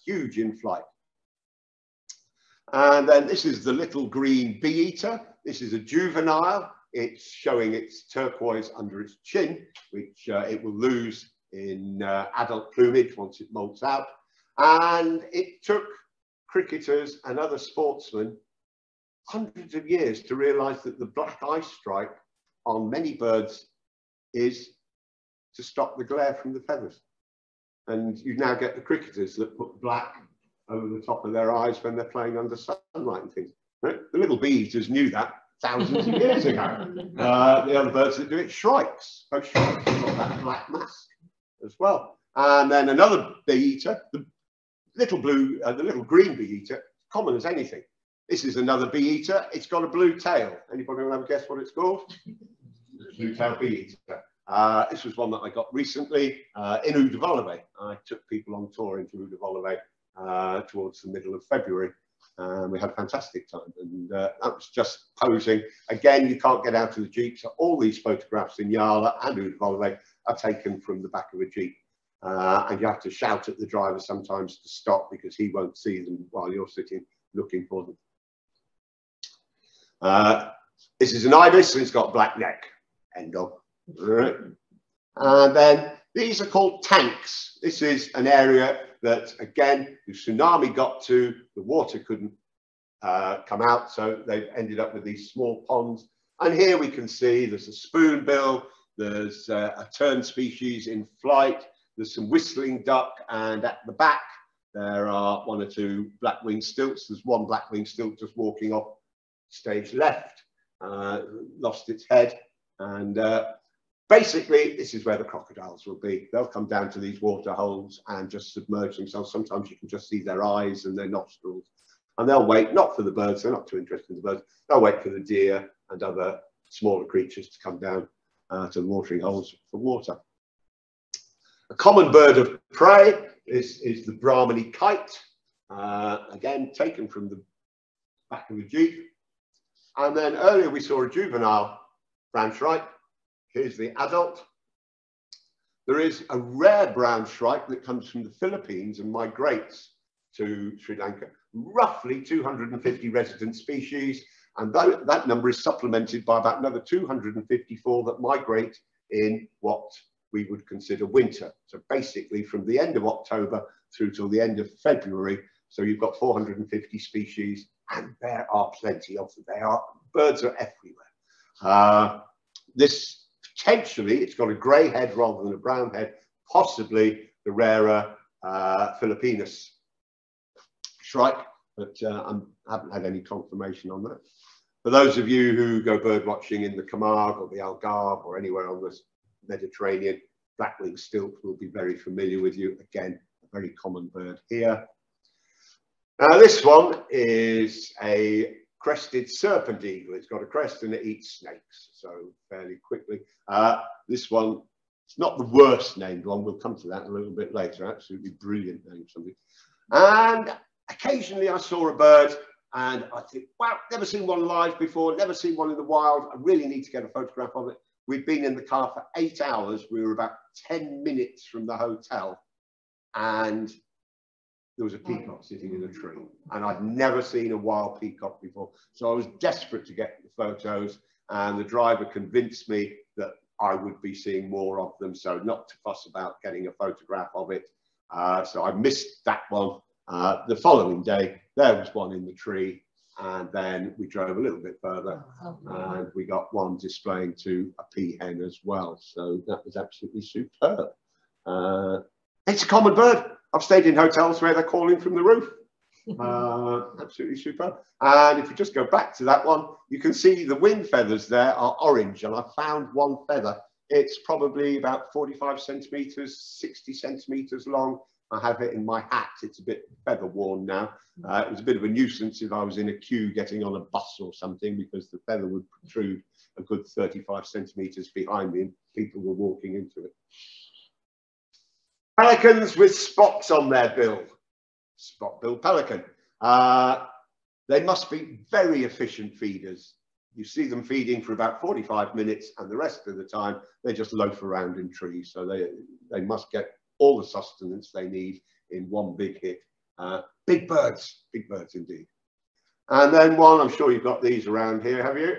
huge in flight. And then this is the little green bee-eater. This is a juvenile. It's showing its turquoise under its chin, which it will lose in adult plumage once it molts out. And it took cricketers and other sportsmen hundreds of years to realise that the black eye stripe on many birds is to stop the glare from the feathers. And you now get the cricketers that put black over the top of their eyes when they're playing under sunlight and things. Right? The little bee-eaters knew that thousands of years ago. The other birds that do it, shrikes. Both shrikes have got that black mask as well. And then another bee-eater, the little green bee-eater, common as anything. This is another bee-eater. It's got a blue tail. Anybody want to have a guess what it's called? Blue-tailed bee-eater. This was one that I got recently in Udawalawe. I took people on tour into Udawalawe towards the middle of February. We had a fantastic time, and that was just posing. Again, you can't get out of the Jeep, so all these photographs in Yala and Udawalawe are taken from the back of a Jeep. And you have to shout at the driver sometimes to stop because he won't see them while you're sitting looking for them. This is an ibis, and it's got a black neck. End of. All right. And then these are called tanks. This is an area that, again, the tsunami got to, the water couldn't come out, so they've ended up with these small ponds. And here we can see there's a spoonbill, there's a tern species in flight, there's some whistling duck, and at the back there are 1 or 2 black-winged stilts. There's one black-winged stilt just walking off stage left, lost its head, and basically, this is where the crocodiles will be. They'll come down to these water holes and just submerge themselves. Sometimes you can just see their eyes and their nostrils. And they'll wait, not for the birds, they're not too interested in the birds. They'll wait for the deer and other smaller creatures to come down to the watering holes for water. A common bird of prey is the Brahminy kite. Again, taken from the back of a Jeep. And then earlier we saw a juvenile brown shrike. Here's the adult. There is a rare brown shrike that comes from the Philippines and migrates to Sri Lanka. Roughly 250 resident species, and that number is supplemented by about another 254 that migrate in what we would consider winter. So basically from the end of October through till the end of February. So you've got 450 species, and there are plenty of them. Birds are everywhere. This potentially, it's got a grey head rather than a brown head, possibly the rarer Philippinus shrike, but I haven't had any confirmation on that. For those of you who go bird watching in the Camargue or the Algarve or anywhere on the Mediterranean, black-winged stilt will be very familiar with you. Again, a very common bird here. Now this one is a crested serpent eagle. It's got a crest and it eats snakes, so fairly quickly. This one, it's not the worst named one. We'll come to that a little bit later. Absolutely brilliant name, something. And occasionally I saw a bird and I think, wow, never seen one live before, never seen one in the wild. I really need to get a photograph of it. We'd been in the car for 8 hours. We were about 10 minutes from the hotel, and there was a peacock sitting in a tree, and I'd never seen a wild peacock before. So I was desperate to get the photos, and the driver convinced me that I would be seeing more of them, so not to fuss about getting a photograph of it. So I missed that one. The following day, there was one in the tree, and then we drove a little bit further, and we got one displaying to a peahen as well. So that was absolutely superb. It's a common bird. I've stayed in hotels where they're calling from the roof. Absolutely superb. And if you just go back to that one, you can see the wing feathers there are orange, and I found one feather. It's probably about 45 centimetres, 60 centimetres long. I have it in my hat. It's a bit feather worn now. It was a bit of a nuisance if I was in a queue getting on a bus or something, because the feather would protrude a good 35 centimetres behind me and people were walking into it. Pelicans with spots on their bill. Spot-billed pelican. They must be very efficient feeders. You see them feeding for about 45 minutes, and the rest of the time they just loaf around in trees. So they must get all the sustenance they need in one big hit. Big birds indeed. And then one, I'm sure you've got these around here, have you?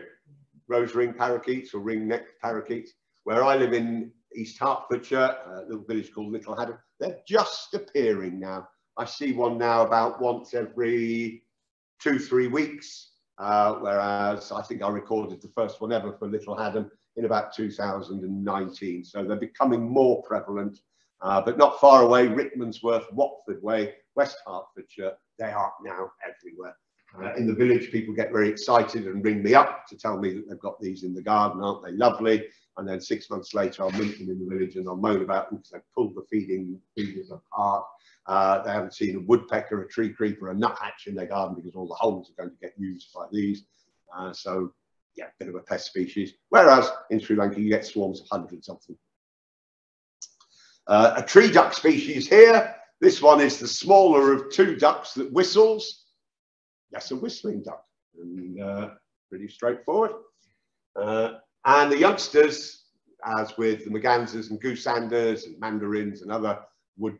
Rose ring parakeets or ring-necked parakeets. Where I live in East Hertfordshire, a little village called Little Hadham, they're just appearing now. I see one now about once every 2-3 weeks, whereas I think I recorded the first one ever for Little Hadham in about 2019. So they're becoming more prevalent, but not far away, Rickmansworth, Watford Way, West Hertfordshire, they are now everywhere. In the village, people get very excited and ring me up to tell me that they've got these in the garden, aren't they lovely? And then 6 months later, I'll meet them in the village and I'll moan about them because they've pulled the feeders apart. They haven't seen a woodpecker, a tree creeper, a nuthatch in their garden because all the holes are going to get used by these. So, yeah, a bit of a pest species. Whereas in Sri Lanka, you get swarms of hundreds of them. A tree duck species here. This one is the smaller of two ducks that whistles. That's a whistling duck, and pretty straightforward. And the youngsters, as with the mergansers and goosanders and mandarins and other wood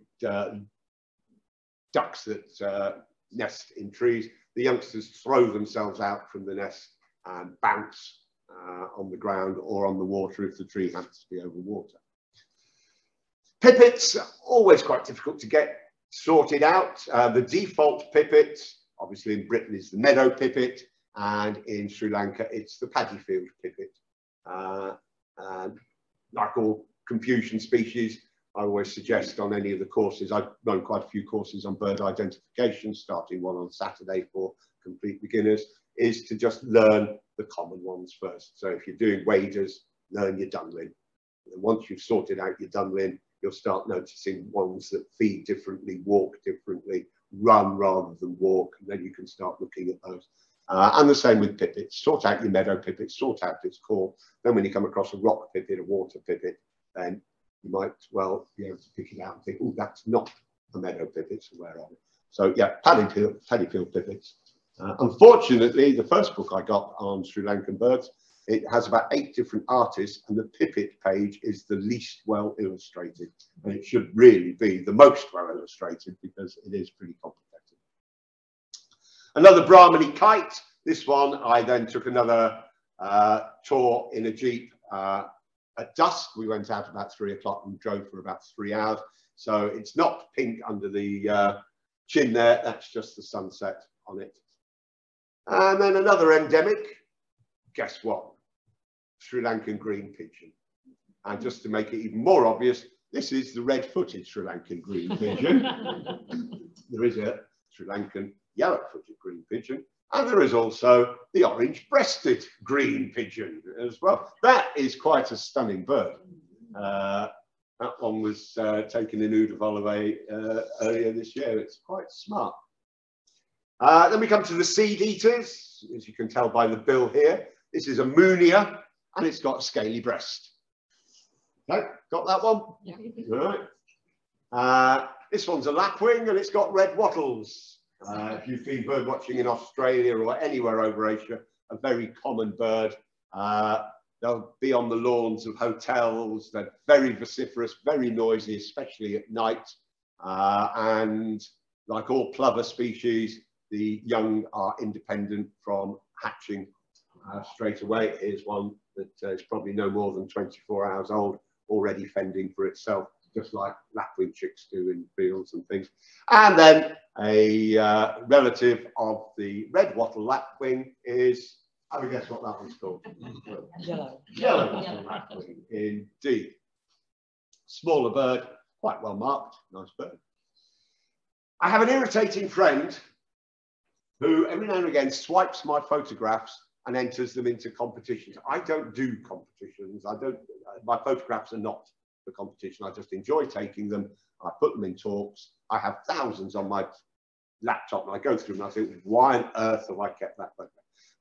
ducks that nest in trees, the youngsters throw themselves out from the nest and bounce on the ground or on the water if the tree happens to be over water. Pipits are always quite difficult to get sorted out. The default pipit, obviously in Britain, is the meadow pipit, and in Sri Lanka it's the paddy field pipit. And like all confusion species, I always suggest on any of the courses, I've run quite a few courses on bird identification, starting one on Saturday for complete beginners, is to just learn the common ones first. So if you're doing waders, learn your dunlin. And once you've sorted out your dunlin, you'll start noticing ones that feed differently, walk differently, run rather than walk, and then you can start looking at those. And the same with pipits. Sort out your meadow pipit, sort out its call. Then when you come across a rock pipit, a water pipit, then you might well be able to pick it out and think, oh, that's not a meadow pipit, so where are we? So yeah, paddy field pipits. Unfortunately, the first book I got on Sri Lankan birds, it has about 8 different artists, and the pipit page is the least well illustrated. And it should really be the most well illustrated because it is pretty complicated. Another Brahmani kite. This one, I then took another tour in a Jeep at dusk. We went out about 3 o'clock and drove for about 3 hours. So it's not pink under the chin there. That's just the sunset on it. And then another endemic. Guess what? Sri Lankan green pigeon. And just to make it even more obvious, this is the red-footed Sri Lankan green pigeon. There is a Sri Lankan yellow-footed green pigeon, and there is also the orange-breasted green pigeon as well. That is quite a stunning bird. That one was taken in Udawalawe earlier this year. It's quite smart. Then we come to the seed eaters, as you can tell by the bill here. This is a Munia, and it's got a scaly breast. Okay, got that one? Yeah. All right. This one's a lapwing, and it's got red wattles. If you've been bird watching in Australia or anywhere over Asia, a very common bird. They'll be on the lawns of hotels. They're very vociferous, very noisy, especially at night. And like all plover species, the young are independent from hatching straight away. Here's one that is probably no more than 24 hours old, already fending for itself, just like lapwing chicks do in fields and things. And then a relative of the red wattle lapwing is, have a guess what that one's called? Yellow. Yellow wattle lapwing, indeed. Smaller bird, quite well marked, nice bird. I have an irritating friend who every now and again swipes my photographs and enters them into competitions. I don't do competitions. My photographs are not for competition. I just enjoy taking them. I put them in talks. I have thousands on my laptop and I go through them and I think, why on earth have I kept that photograph?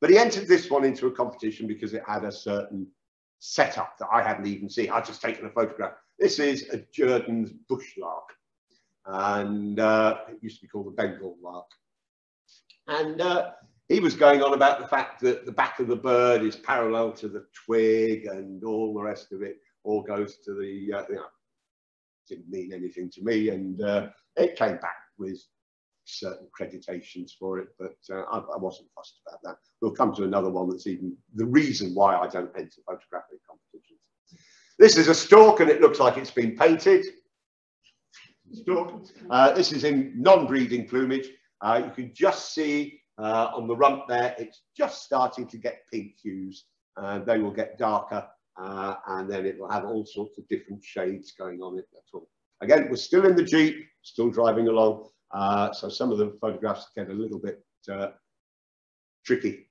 But he entered this one into a competition because it had a certain setup that I hadn't even seen. I'd just taken a photograph. This is a Jordan's bush lark. And it used to be called the Bengal lark. And he was going on about the fact that the back of the bird is parallel to the twig and all the rest of it all goes to the, you know, didn't mean anything to me. And it came back with certain accreditations for it, but I wasn't fussed about that. We'll come to another one that's even the reason why I don't enter photographic competitions. This is a stork and it looks like it's been painted. Stork. This is in non-breeding plumage. You can just see on the rump there, it's just starting to get pink hues. They will get darker and then it will have all sorts of different shades going on it. That's all. Again, we're still in the Jeep, still driving along. So some of the photographs get a little bit tricky.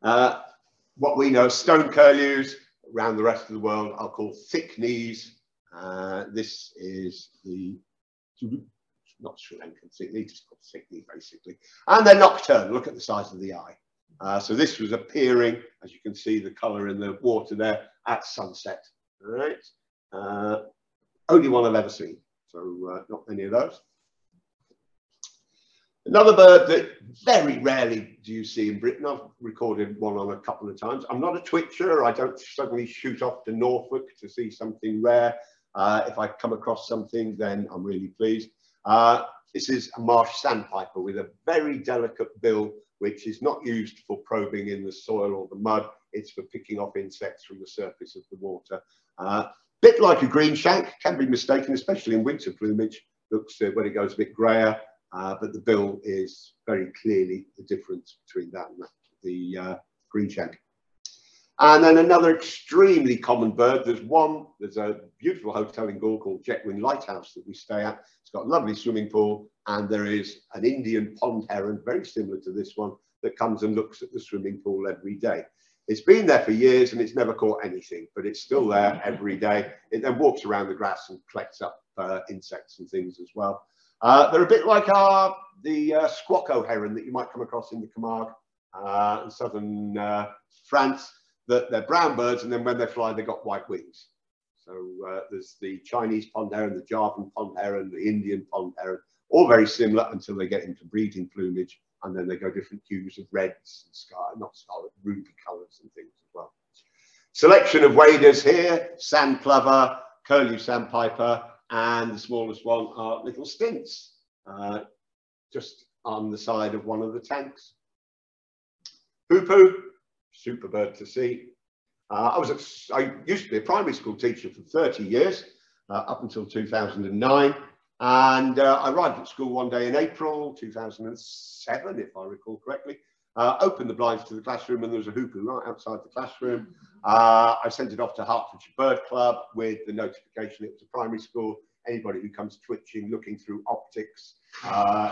What we know, stone curlews around the rest of the world are called thick knees. This is the, not Sri Lankan thick knee, just called thick knee basically. And they're nocturnal, look at the size of the eye. So this was appearing, as you can see the colour in the water there, at sunset. All right. Only one I've ever seen, so not many of those. Another bird that very rarely do you see in Britain, I've recorded one on a couple of times. I'm not a twitcher, I don't suddenly shoot off to Norfolk to see something rare. If I come across something, then I'm really pleased. This is a marsh sandpiper with a very delicate bill, which is not used for probing in the soil or the mud. It's for picking off insects from the surface of the water. Bit like a green shank, can be mistaken, especially in winter plumage. Looks when it goes a bit grayer. But the bill is very clearly the difference between that and the green shank. And then another extremely common bird, there's a beautiful hotel in Gaul called Jetwin Lighthouse that we stay at. It's got a lovely swimming pool and there is an Indian pond heron, very similar to this one, that comes and looks at the swimming pool every day. It's been there for years and it's never caught anything, but it's still there every day. It then walks around the grass and collects up insects and things as well. They're a bit like the squacco heron that you might come across in the Camargue in southern France, that they're brown birds and then when they fly they've got white wings. So there's the Chinese pond heron, the Javan pond heron, the Indian pond heron, all very similar until they get into breeding plumage, and then they go different hues of reds and not scarlet, ruby colours and things as well. Selection of waders here: sand plover, curlew sandpiper, and the smallest one are little stints, just on the side of one of the tanks. Hoopoo, super bird to see. I used to be a primary school teacher for 30 years, up until 2009. And I arrived at school one day in April 2007, if I recall correctly. Opened the blinds to the classroom and there was a hoopoo right outside the classroom. I sent it off to Hertfordshire Bird Club with the notification it was a primary school. Anybody who comes twitching, looking through optics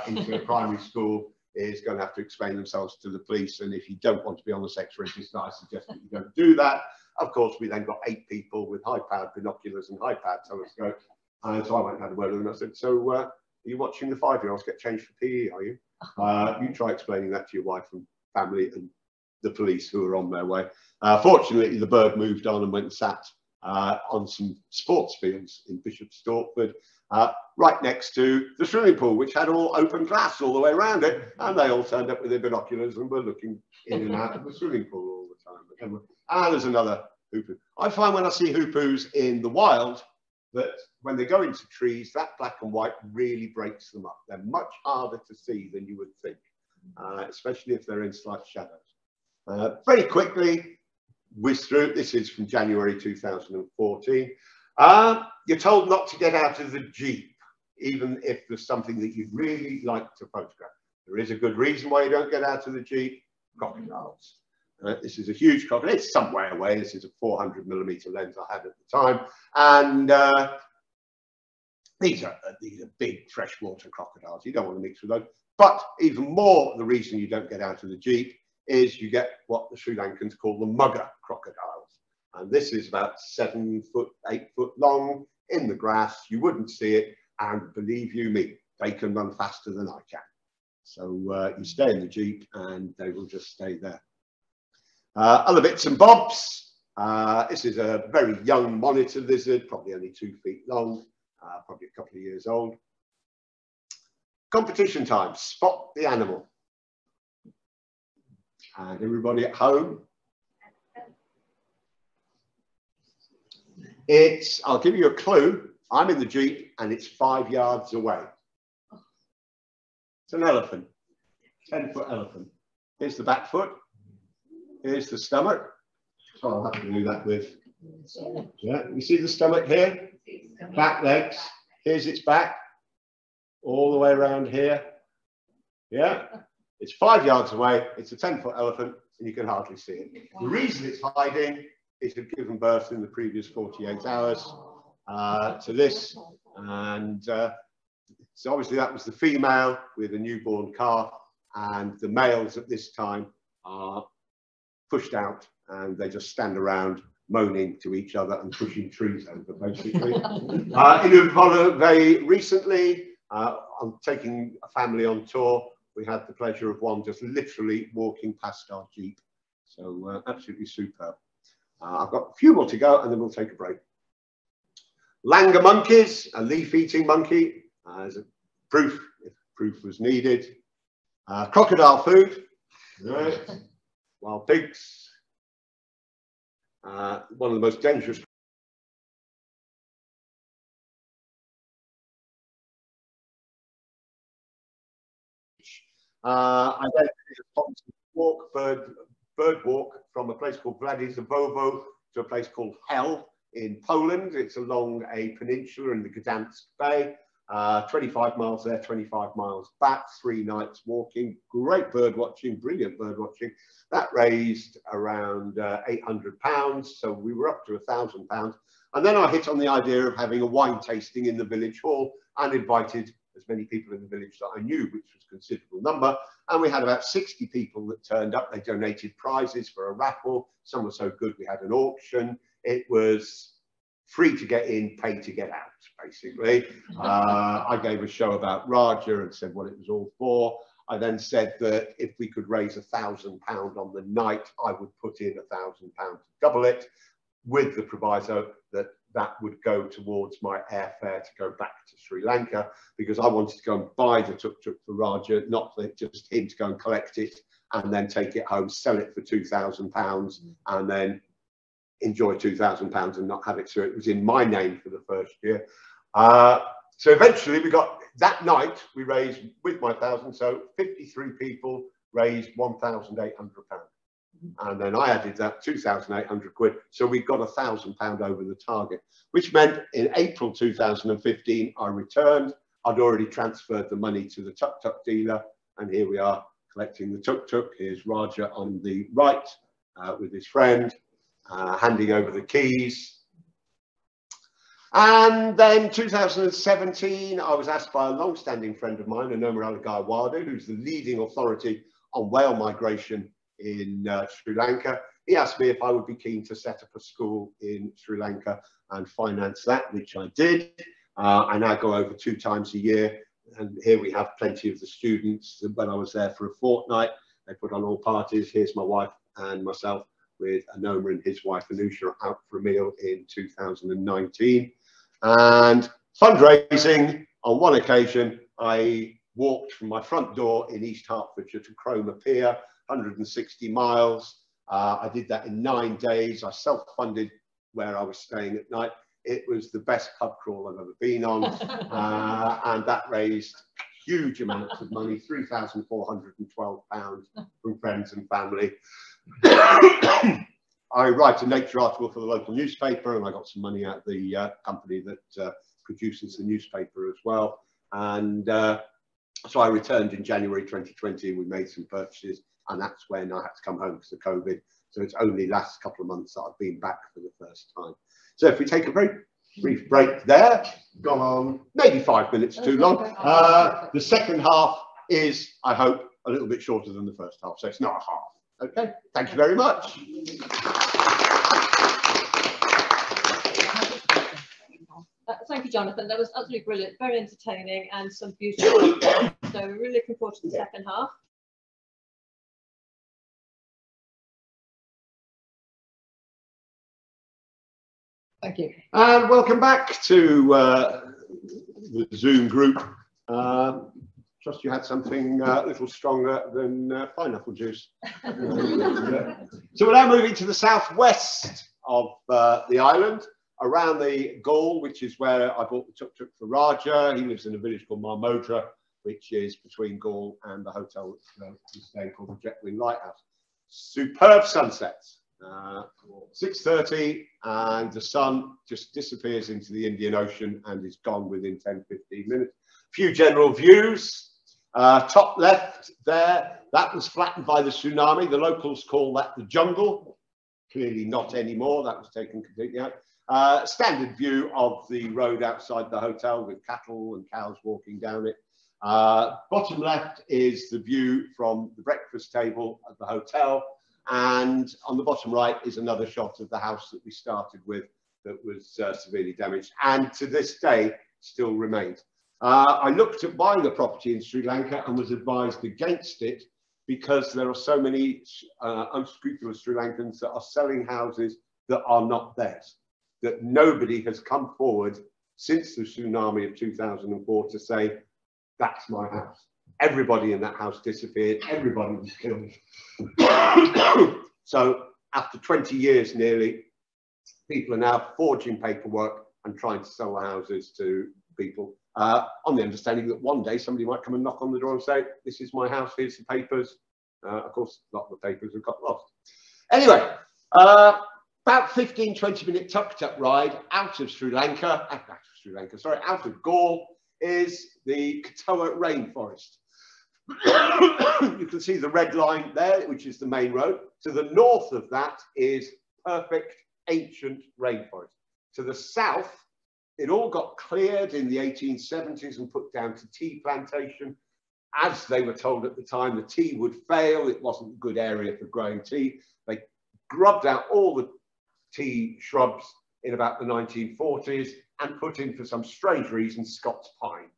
into a primary school is going to have to explain themselves to the police. And if you don't want to be on the sex register, I suggest that you don't do that. Of course, we then got 8 people with high-powered binoculars and high-powered telescopes. And so I went and had a word with them. I said, so are you watching the 5-year-olds get changed for PE, are you? You try explaining that to your wife and family and the police who are on their way. Fortunately, the bird moved on and went and sat on some sports fields in Bishop Stortford, right next to the swimming pool, which had all open glass all the way around it. And they all turned up with their binoculars and were looking in and out of the swimming pool all the time. And there's another hoopoo. I find when I see hoopoos in the wild, that when they go into trees, that black and white really breaks them up. They're much harder to see than you would think, especially if they're in slight shadows. Very quickly, whiz through. This is from January 2014. You're told not to get out of the Jeep, even if there's something that you'd really like to photograph. There is a good reason why you don't get out of the Jeep: crocodiles. This is a huge crocodile. It's some way away. This is a 400mm lens I had at the time. And these are big freshwater crocodiles. You don't want to mix with those. But even more, the reason you don't get out of the Jeep is you get what the Sri Lankans call the mugger crocodiles. And this is about 7 foot, 8 foot long in the grass. You wouldn't see it. And believe you me, they can run faster than I can. So you stay in the Jeep and they will just stay there. Other bits and bobs. This is a very young monitor lizard, probably only 2 feet long, probably a couple of years old. Competition time: spot the animal. And everybody at home, I'll give you a clue. I'm in the Jeep and it's 5 yards away. It's an elephant, 10-foot elephant. Here's the back foot. Here's the stomach. So I'll have to do that with, yeah, you see the stomach here? Back legs. Here's its back. All the way around here. Yeah. It's 5 yards away. It's a 10-foot elephant and you can hardly see it. The reason it's hiding is it had given birth in the previous 48 hours to this. And so obviously that was the female with a newborn calf, and the males at this time are pushed out and they just stand around moaning to each other and pushing trees over, basically. In Udawalawe, very recently, I'm taking a family on tour. We had the pleasure of one just literally walking past our Jeep. So absolutely superb. I've got a few more to go and then we'll take a break. Langur monkeys, a leaf-eating monkey, as a proof, if proof was needed. Crocodile food, right. Wild pigs. One of the most dangerous I went to a bird walk from a place called Vladislawowo to a place called Hell in Poland. It's along a peninsula in the Gdansk Bay. 25 miles there, 25 miles back, 3 nights walking. Great bird watching, brilliant bird watching. That raised around £800, so we were up to £1,000. And then I hit on the idea of having a wine tasting in the village hall and invited as many people in the village that I knew, which was a considerable number. And we had about 60 people that turned up. They donated prizes for a raffle. Some were so good we had an auction. It was free to get in, pay to get out, basically. I gave a show about Raja and said what it was all for. I then said that if we could raise £1,000 on the night, I would put in £1,000 to double it, with the proviso that that would go towards my airfare to go back to Sri Lanka, because I wanted to go and buy the tuk-tuk for Raja, not for just him to go and collect it and then take it home, sell it for £2,000 and then enjoy £2,000 and not have it. So it was in my name for the first year. So eventually we got, that night we raised with my 1,000, so 53 people raised £1,800. And then I added that 2,800 quid. So we got £1,000 over the target, which meant in April 2015, I returned. I'd already transferred the money to the tuk-tuk dealer. And here we are collecting the tuk-tuk. Here's Raja on the right with his friend, handing over the keys. And then 2017, I was asked by a long-standing friend of mine, Anomar Alagaiwada, who's the leading authority on whale migration in Sri Lanka. He asked me if I would be keen to set up a school in Sri Lanka and finance that, which I did. I now go over 2 times a year, and here we have plenty of the students. When I was there for a fortnight, they put on all parties. Here's my wife and myself with Anomar and his wife Anusha out for a meal in 2019. And fundraising, on one occasion, I walked from my front door in East Hertfordshire to Cromer Pier, 160 miles. I did that in 9 days. I self-funded where I was staying at night. It was the best pub crawl I've ever been on. And that raised huge amounts of money, £3,412 from friends and family. I write a nature article for the local newspaper, and I got some money out of the company that produces the newspaper as well. And so I returned in January 2020. We made some purchases, and that's when I had to come home because of COVID. So it's only last couple of months that I've been back for the first time. So if we take a very brief break there, gone on maybe 5 minutes too long. The second half is, I hope, a little bit shorter than the first half. So it's not a half. Okay, thank you very much. Thank you, Jonathan. That was absolutely brilliant, very entertaining, and some beautiful. So we're really looking forward to the second half. Thank you. And welcome back to the Zoom group. Trust you had something a little stronger than pineapple juice. So we're now moving to the southwest of the island, around the Gaul, which is where I bought the tuk-tuk for Raja. He lives in a village called Marmodra, which is between Gaul and the hotel he's staying called the Jetwing Lighthouse. Superb sunsets. 6:30, and the sun just disappears into the Indian Ocean and is gone within 10-15 minutes. Few general views. Top left there, that was flattened by the tsunami. The locals call that the jungle. Clearly not anymore. That was taken completely out. Standard view of the road outside the hotel with cattle and cows walking down it. Bottom left is the view from the breakfast table at the hotel. And on the bottom right is another shot of the house that we started with that was severely damaged, and to this day still remains. I looked at buying a property in Sri Lanka and was advised against it because there are so many unscrupulous Sri Lankans that are selling houses that are not theirs, that nobody has come forward since the tsunami of 2004 to say, that's my house. Everybody in that house disappeared. Everybody was killed. So after 20 years nearly, people are now forging paperwork and trying to sell the houses to people on the understanding that one day somebody might come and knock on the door and say, this is my house, here's the papers. Of course, a lot of the papers have got lost. Anyway, about 15-20 minute tuk-tuk ride out of Sri Lanka, out of Gaul, is the Katoa rainforest. You can see the red line there, which is the main road. To the north of that is perfect ancient rainforest. To the south, it all got cleared in the 1870s and put down to tea plantation. As they were told at the time, the tea would fail. It wasn't a good area for growing tea. They grubbed out all the tea shrubs in about the 1940s and put in, for some strange reason, Scots pine.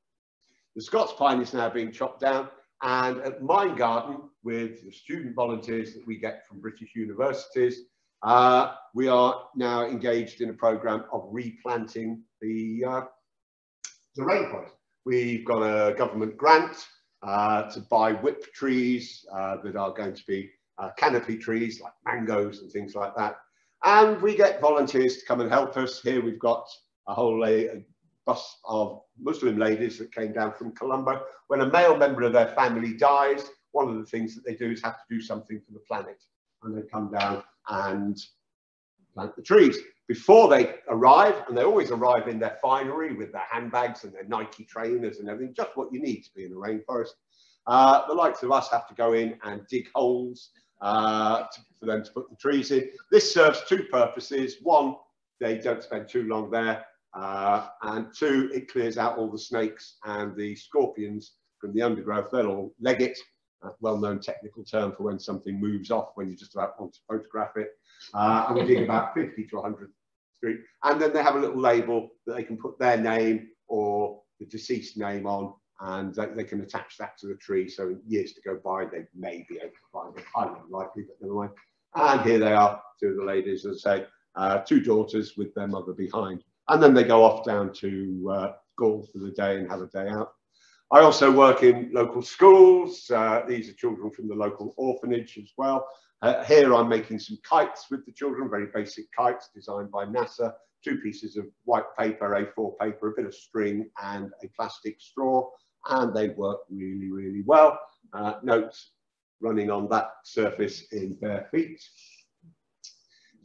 The Scots pine is now being chopped down. And at Mine Garden, with the student volunteers that we get from British universities, We are now engaged in a program of replanting the rainforest. We've got a government grant to buy whip trees that are going to be canopy trees like mangoes and things like that. And we get volunteers to come and help us. Here we've got a whole bus of Muslim ladies that came down from Colombo. When a male member of their family dies, one of the things that they do is have to do something for the planet. And they come down and plant the trees. Before they arrive, and they always arrive in their finery with their handbags and their Nike trainers and everything, just what you need to be in a rainforest. The likes of us have to go in and dig holes for them to put the trees in. This serves two purposes. One, they don't spend too long there. And two, it clears out all the snakes and the scorpions from the undergrowth. They'll all leg it. Well-known technical term for when something moves off when you just about want to photograph it. And we dig about 50 to 100 street. And then they have a little label that they can put their name or the deceased name on, and they can attach that to the tree. So in years to go by, they may be able to find it. Highly unlikely, but never mind. And here they are, two of the ladies, as I say, two daughters with their mother behind. And then they go off down to Gaul for the day and have a day out. I also work in local schools. These are children from the local orphanage as well. Here I'm making some kites with the children, very basic kites designed by NASA. Two pieces of white paper, A4 paper, a bit of string and a plastic straw. And they work really, really well. Notes running on that surface in bare feet.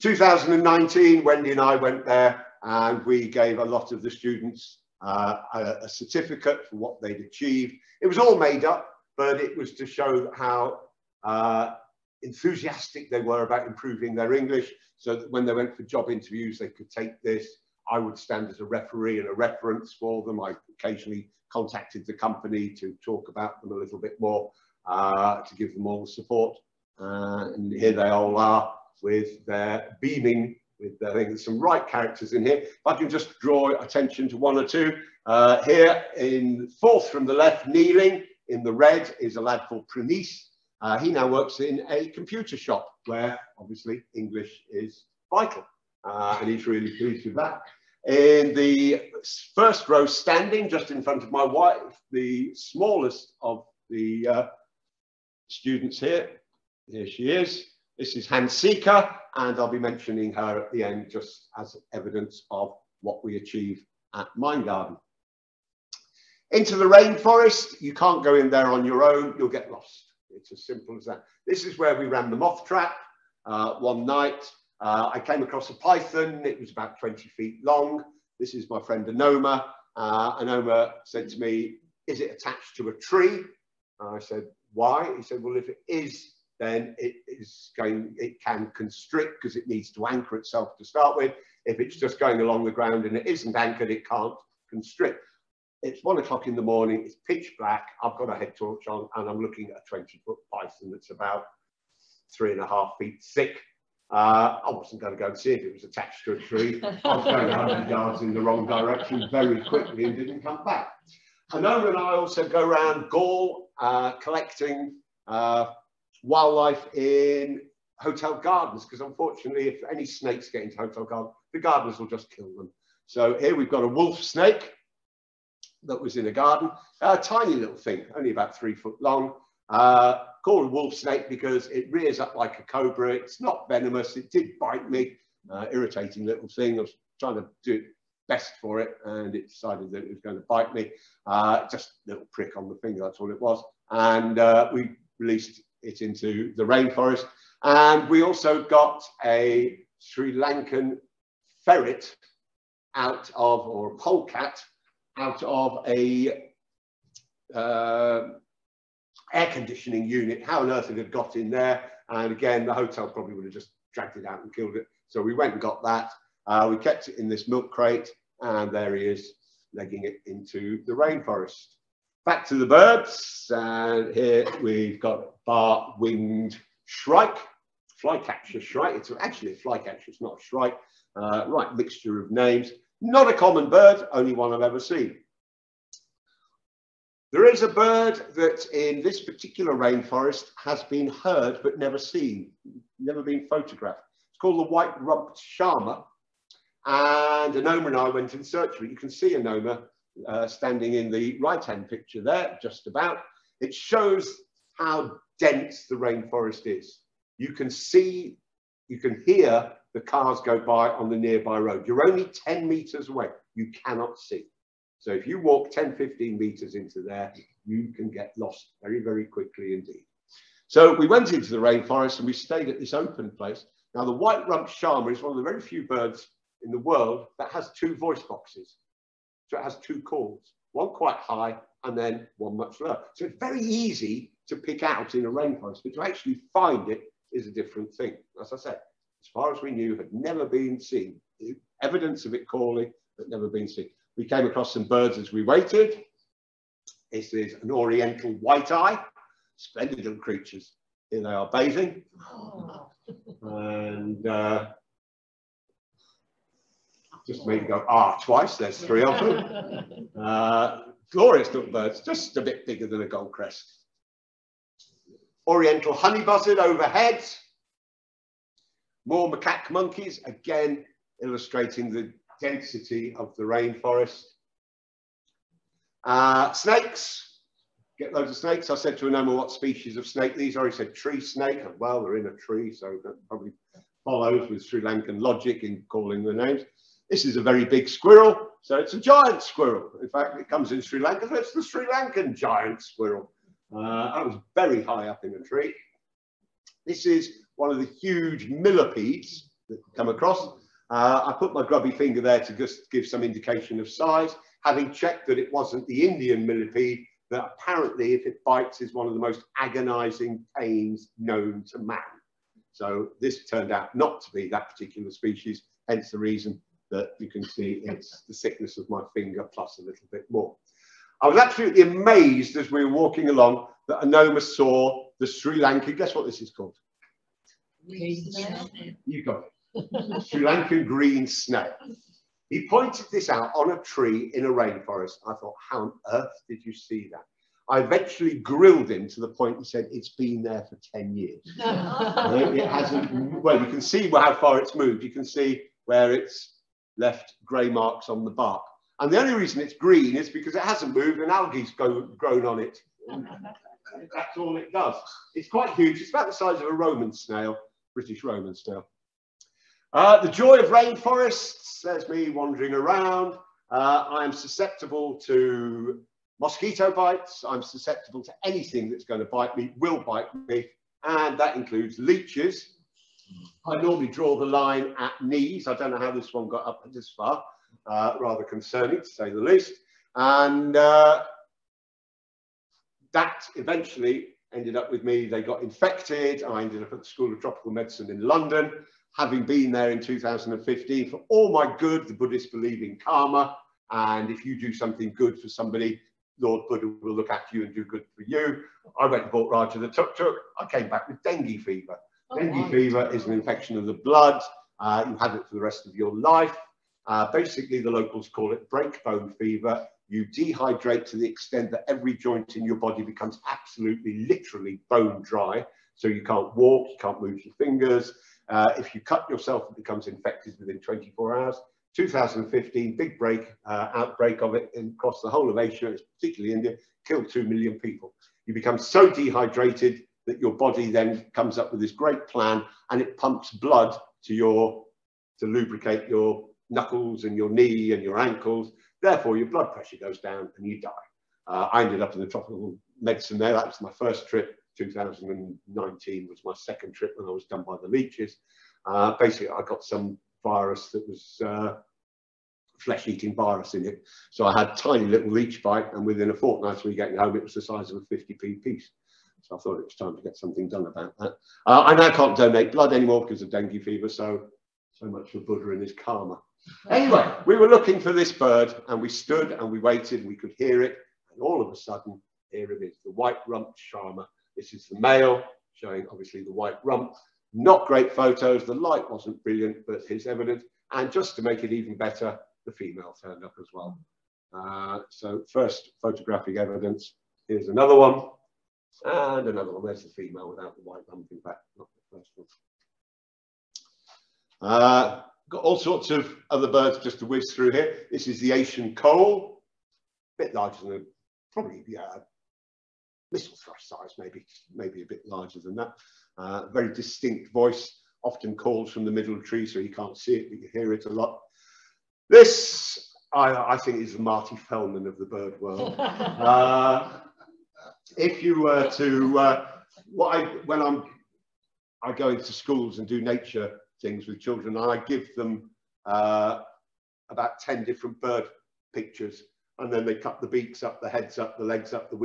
2019, Wendy and I went there and we gave a lot of the students a certificate for what they'd achieved. It was all made up, but it was to show how enthusiastic they were about improving their English, so that when they went for job interviews, they could take this. I would stand as a referee and a reference for them. I occasionally contacted the company to talk about them a little bit more, to give them all the support. And here they all are with their beaming. I think there's some right characters in here. If I can just draw attention to one or two. Here in fourth from the left, kneeling in the red, is a lad called Pranees. He now works in a computer shop where obviously English is vital. And he's really pleased with that. In the first row, standing just in front of my wife, the smallest of the students here. Here she is. This is Hansika, and I'll be mentioning her at the end just as evidence of what we achieve at Mine Garden. Into the rainforest, you can't go in there on your own, you'll get lost. It's as simple as that. This is where we ran the moth trap one night. I came across a python, it was about 20 feet long. This is my friend Anoma. Anoma said to me, is it attached to a tree? I said, why? He said, well, if it is, then it can constrict because it needs to anchor itself to start with. If it's just going along the ground and it isn't anchored, it can't constrict. It's 1 o'clock in the morning, it's pitch black, I've got a head torch on and I'm looking at a 20-foot python that's about 3.5 feet thick. I wasn't going to go and see if it was attached to a tree. I was going 100 yards in the wrong direction very quickly and didn't come back. Anoma and I also go around Gaul collecting wildlife in hotel gardens, because unfortunately if any snakes get into hotel gardens, the gardeners will just kill them. So here we've got a wolf snake that was in a garden, a tiny little thing, only about 3 foot long, called a wolf snake because it rears up like a cobra. It's not venomous, it did bite me, irritating little thing. I was trying to do it best for it and it decided that it was going to bite me. Just a little prick on the finger, that's all it was. And we released it into the rainforest. And we also got a Sri Lankan ferret out of, or a polecat, out of a air conditioning unit. How on earth it had got in there? And again, the hotel probably would have just dragged it out and killed it. So we went and got that. We kept it in this milk crate, and there he is, legging it into the rainforest. Back to the birds, and here we've got bar-winged shrike, flycatcher shrike. It's actually a flycatcher, it's not a shrike. Right mixture of names. Not a common bird, only one I've ever seen. There is a bird that in this particular rainforest has been heard but never seen, never been photographed. It's called the white-rumped shama. And Anoma and I went in search of it. You can see Anoma standing in the right-hand picture there, just about. It shows how dense the rainforest is. You can see, you can hear the cars go by on the nearby road. You're only 10 meters away. You cannot see. So if you walk 10, 15 meters into there, you can get lost very, very quickly indeed. So we went into the rainforest and we stayed at this open place. Now the white-rumped shama is one of the very few birds in the world that has 2 voice boxes. So it has 2 calls, one quite high and then one much lower. So it's very easy to pick out in a rainforest, but to actually find it is a different thing. As I said, as far as we knew, had never been seen. Evidence of it calling, but never been seen. We came across some birds as we waited. This is an oriental white-eye, splendid little creatures. Here they are bathing. Oh. And just made me go, twice, there's 3 of them. Glorious little birds, just a bit bigger than a goldcrest. Oriental honey buzzard overhead. More macaque monkeys, again illustrating the density of the rainforest. Snakes, get loads of snakes. I said to Anoma, what species of snake these are? He said tree snake. Well, they're in a tree, so that probably follows with Sri Lankan logic in calling the names. This is a very big squirrel, so it's a giant squirrel. In fact, it comes in Sri Lanka, so it's the Sri Lankan giant squirrel. I was very high up in a tree. This is one of the huge millipedes that come across. I put my grubby finger there to just give some indication of size, having checked that it wasn't the Indian millipede, that apparently if it bites is one of the most agonizing pains known to man. So this turned out not to be that particular species, hence the reason that you can see it's the thickness of my finger plus a little bit more. I was absolutely amazed as we were walking along that Anoma saw the Sri Lankan, guess what this is called? You got it. Sri Lankan green snail. He pointed this out on a tree in a rainforest. I thought, how on earth did you see that? I eventually grilled him to the point he said, it's been there for 10 years. It hasn't, well, you can see how far it's moved. You can see where it's left grey marks on the bark. And the only reason it's green is because it hasn't moved and algae's grown on it. That's all it does. It's quite huge. It's about the size of a Roman snail, British Roman snail. The joy of rainforests, there's me wandering around. I am susceptible to mosquito bites. I'm susceptible to anything that's going to bite me, will bite me, and that includes leeches. I normally draw the line at knees. I don't know how this one got up this far. Rather concerning, to say the least. And that eventually ended up with me. They got infected. I ended up at the School of Tropical Medicine in London, having been there in 2015. For all my good, the Buddhists believe in karma. And if you do something good for somebody, Lord Buddha will look after you and do good for you. I went and bought Raja the tuk-tuk. I came back with dengue fever. Dengue fever is an infection of the blood. You have it for the rest of your life. Basically, the locals call it breakbone fever. You dehydrate to the extent that every joint in your body becomes absolutely, literally bone dry. So you can't walk, you can't move your fingers. If you cut yourself, it becomes infected within 24 hours. 2015, big outbreak of it across the whole of Asia, particularly India, killed 2 million people. You become so dehydrated that your body then comes up with this great plan and it pumps blood to lubricate your knuckles and your knee and your ankles. Therefore, your blood pressure goes down and you die. I ended up in the tropical medicine there. That was my first trip. 2019 was my second trip when I was done by the leeches. Basically, I got some virus that was flesh-eating virus in it. So I had tiny little leech bite, and within a fortnight of me getting home, it was the size of a 50p piece. So I thought it was time to get something done about that. I now can't donate blood anymore because of dengue fever, so much for Buddha and his karma. Anyway, we were looking for this bird, and we stood and we waited, and we could hear it, and all of a sudden, here it is, the white-rumped shama. This is the male, showing obviously the white rump. Not great photos, the light wasn't brilliant, but it's evident. And just to make it even better, the female turned up as well. So first photographic evidence. Here's another one, and another one. There's the female without the white rump, in fact, not the first one. Got all sorts of other birds just to whiz through here. This is the Asian coal, a bit larger than probably missile thrush size, maybe a bit larger than that. Very distinct voice, often calls from the middle of the tree, so you can't see it, but you hear it a lot. This, I think, is the Marty Feldman of the bird world. If you were to, when I go into schools and do nature things with children, and I give them about 10 different bird pictures, and then they cut the beaks up, the heads up, the legs up, the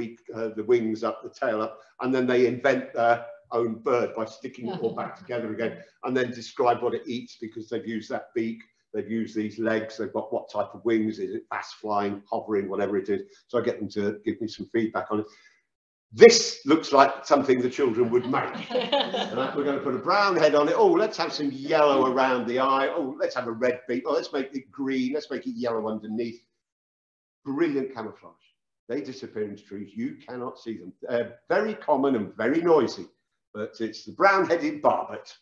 wings up, the tail up, and then they invent their own bird by sticking it all back together again, and then describe what it eats because they've used that beak, they've used these legs, they've got what type of wings, is it fast flying, hovering, whatever it is. So I get them to give me some feedback on it. This looks like something the children would make. We're going to put a brown head on it. Oh, let's have some yellow around the eye. Oh, let's have a red beak. Oh, let's make it green. Let's make it yellow underneath. Brilliant camouflage. They disappear into trees. You cannot see them. They're very common and very noisy, but it's the brown-headed barbet.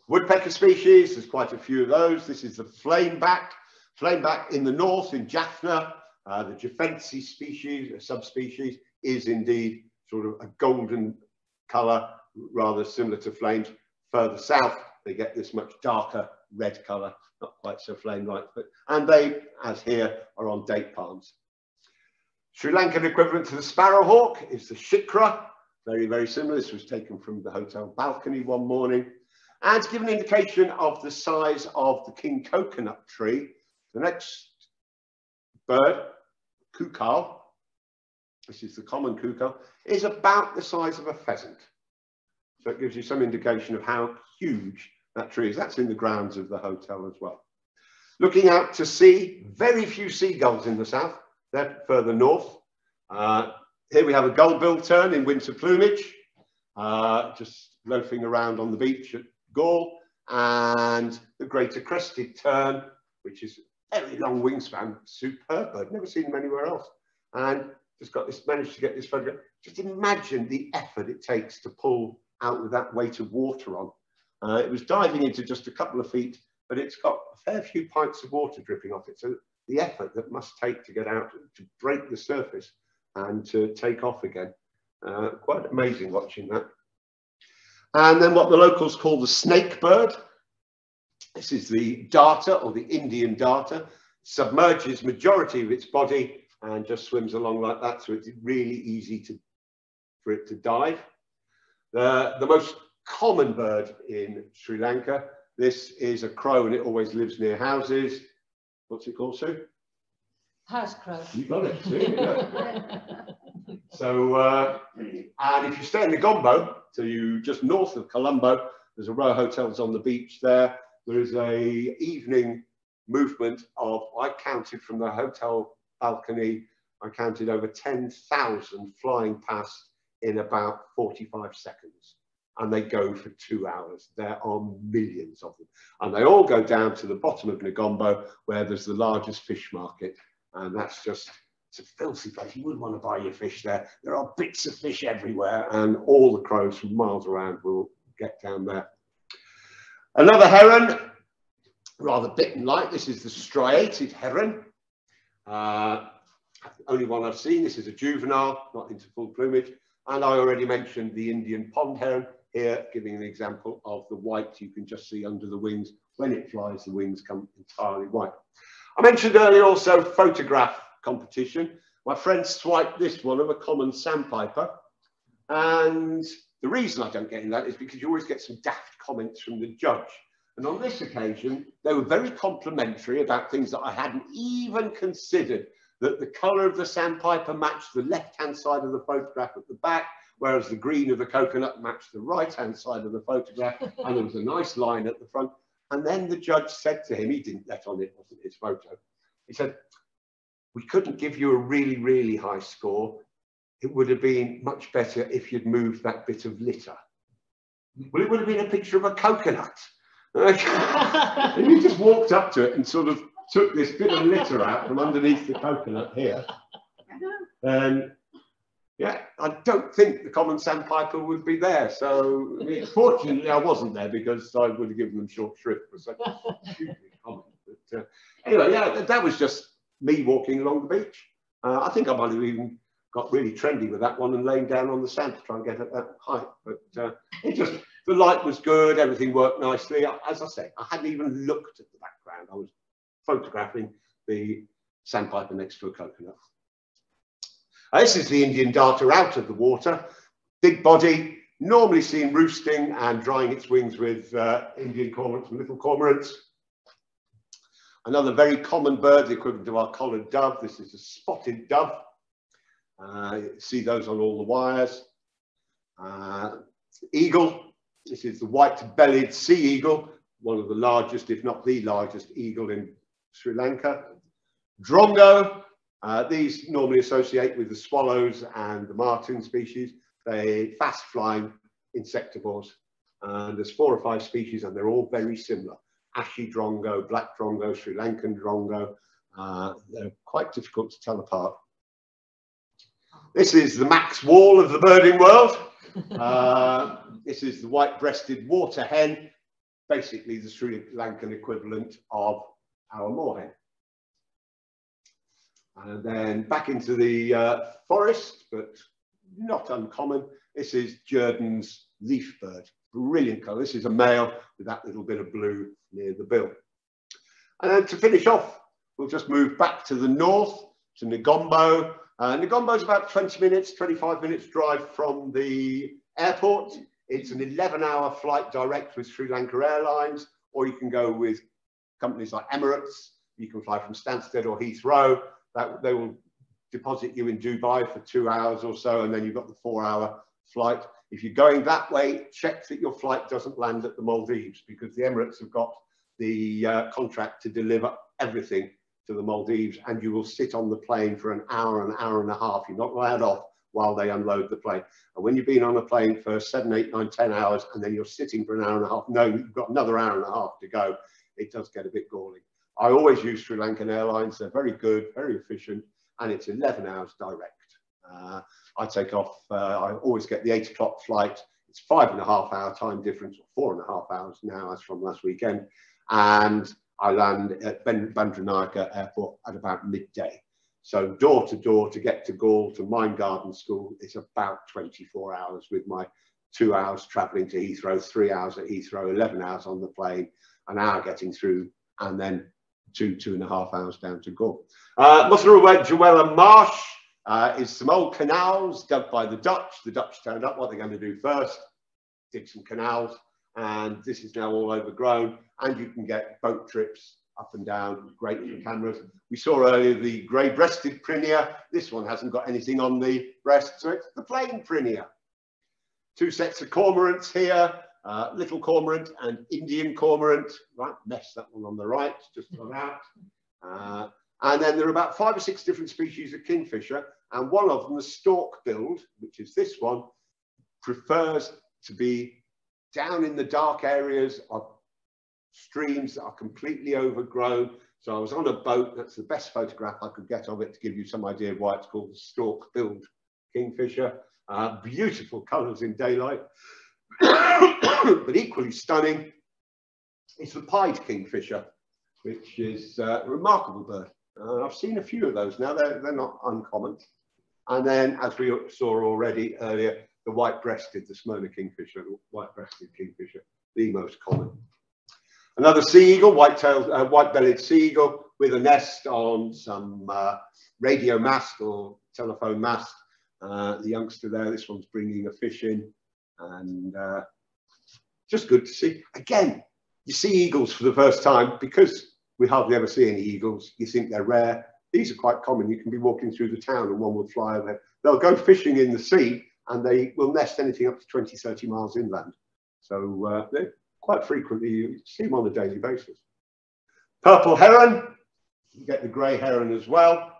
Woodpecker species, there's quite a few of those. This is the flameback. Flameback in the north, in Jaffna. The Jaffensi species, a subspecies, is indeed sort of a golden colour, rather similar to flames. Further south, they get this much darker red colour, not quite so flame-like, and they, as here, are on date palms. Sri Lankan equivalent to the sparrowhawk is the shikra, very, very similar. This was taken from the hotel balcony one morning. And to give an indication of the size of the king coconut tree, the next bird, cuckoo, this is the common cuckoo, is about the size of a pheasant. So it gives you some indication of how huge that tree is. That's in the grounds of the hotel as well. Looking out to sea, very few seagulls in the south. They're further north. Here we have a gull-billed tern in winter plumage, just loafing around on the beach at Gaul, and the greater crested tern, which is very long wingspan, superb bird, never seen them anywhere else. And just got this, managed to get this photograph. Just imagine the effort it takes to pull out with that weight of water on. It was diving into just a couple of feet, but it's got a fair few pints of water dripping off it. So the effort that must take to get out, to break the surface and to take off again. Quite amazing watching that. And then what the locals call the snake bird. This is the darter, or the Indian darter, submerges majority of its body and just swims along like that, so it's really easy for it to dive. The most common bird in Sri Lanka, this is a crow, and it always lives near houses. What's it called, Sue? House crow. You got it, Sue. Yeah. So, and if you stay in the Gombo, so you just north of Colombo, there's a row of hotels on the beach there. There is a evening movement of, I counted from the hotel balcony, I counted over 10,000 flying past in about 45 seconds. And they go for 2 hours. There are millions of them. And they all go down to the bottom of Negombo, where there's the largest fish market. And that's just, it's a filthy place. You wouldn't want to buy your fish there. There are bits of fish everywhere, and all the crows from miles around will get down there. Another heron, rather bitten like, this is the striated heron. Only one I've seen. This is a juvenile, not into full plumage. And I already mentioned the Indian pond heron, here giving an example of the white you can just see under the wings. When it flies, the wings come entirely white. I mentioned earlier also photograph competition. My friend swiped this one of a common sandpiper. And the reason I don't get in that is because you always get some daft comments from the judge. And on this occasion, they were very complimentary about things that I hadn't even considered, that the colour of the sandpiper matched the left-hand side of the photograph at the back, whereas the green of the coconut matched the right-hand side of the photograph, and there was a nice line at the front. And then the judge said to him, he didn't let on, it wasn't his photo, he said, we couldn't give you a really, really high score. It would have been much better if you'd moved that bit of litter. Well, it would have been a picture of a coconut. And he just walked up to it and sort of took this bit of litter out from underneath the coconut here. And Yeah, I don't think the common sandpiper would be there. So I mean, fortunately, I wasn't there because I would have given them short shrift for such stupid comment. But anyway, yeah, that was just me walking along the beach. I think I might have even got really trendy with that one and laying down on the sand to try and get at that height. But it just, the light was good, everything worked nicely. As I say, I hadn't even looked at the background. I was photographing the sandpiper next to a coconut. This is the Indian darter out of the water. Big body, normally seen roosting and drying its wings with Indian cormorants and little cormorants. Another very common bird, the equivalent to our collared dove. This is a spotted dove. See those on all the wires. Eagle. This is the white-bellied sea eagle, one of the largest, if not the largest eagle in Sri Lanka. Drongo. These normally associate with the swallows and the martin species. They're fast-flying insectivores. There's 4 or 5 species and they're all very similar. Ashy drongo, black drongo, Sri Lankan drongo. They're quite difficult to tell apart. This is the max wall of the birding world. This is the white-breasted water hen, basically the Sri Lankan equivalent of our moorhen. And then back into the forest, but not uncommon. This is Jurden's leaf bird. Brilliant colour. This is a male with that little bit of blue near the bill. And then to finish off, we'll just move back to the north, to Negombo. Negombo is about 20 minutes, 25 minutes drive from the airport. It's an 11-hour flight direct with Sri Lanka Airlines, or you can go with companies like Emirates. You can fly from Stansted or Heathrow. They will deposit you in Dubai for 2 hours or so, and then you've got the 4-hour flight. If you're going that way, check that your flight doesn't land at the Maldives, because the Emirates have got the contract to deliver everything to the Maldives, and you will sit on the plane for an hour and a half. You're not allowed off while they unload the plane. And when you've been on a plane for 7, 8, 9, 10 hours, and then you're sitting for an hour and a half, no, you've got another hour and a half to go, it does get a bit galling. I always use Sri Lankan Airlines. They're very good, very efficient, and it's 11 hours direct. I take off, I always get the 8 o'clock flight. It's 5.5 hour time difference, or 4.5 hours now, as from last weekend. And I land at Bandranayaka Airport at about midday. So door to get to Gaul, to Mine Garden School, it's about 24 hours with my 2 hours travelling to Heathrow, 3 hours at Heathrow, 11 hours on the plane, an hour getting through, and then 2.5 hours down to Gaul. Motherwell Marsh is some old canals dug by the Dutch. The Dutch turned up. What they're going to do first, dig some canals, and this is now all overgrown, and you can get boat trips up and down, great for cameras. We saw earlier the grey-breasted prinia. This one hasn't got anything on the breast, so it's the plain prinia. 2 sets of cormorants here. Little cormorant and Indian cormorant, right, mess that one on the right, just gone out. And then there are about 5 or 6 different species of kingfisher, and one of them, the stork-billed, which is this one, prefers to be down in the dark areas of streams that are completely overgrown. So I was on a boat, that's the best photograph I could get of it to give you some idea of why it's called the stork-billed kingfisher. Beautiful colours in daylight. But equally stunning is the pied kingfisher, which is a remarkable bird. I've seen a few of those now, they're not uncommon. And then, as we saw already earlier, the white-breasted, the Smyrna kingfisher, white-breasted kingfisher, the most common. Another sea eagle, white-tailed, white-bellied sea eagle with a nest on some radio mast or telephone mast. The youngster there, this one's bringing a fish in. And just good to see. Again, you see eagles for the first time, because we hardly ever see any eagles. You think they're rare. These are quite common. You can be walking through the town and one will fly over. They'll go fishing in the sea and they will nest anything up to 20, 30 miles inland. So they're quite frequently, you see them on a daily basis. Purple heron, you get the grey heron as well.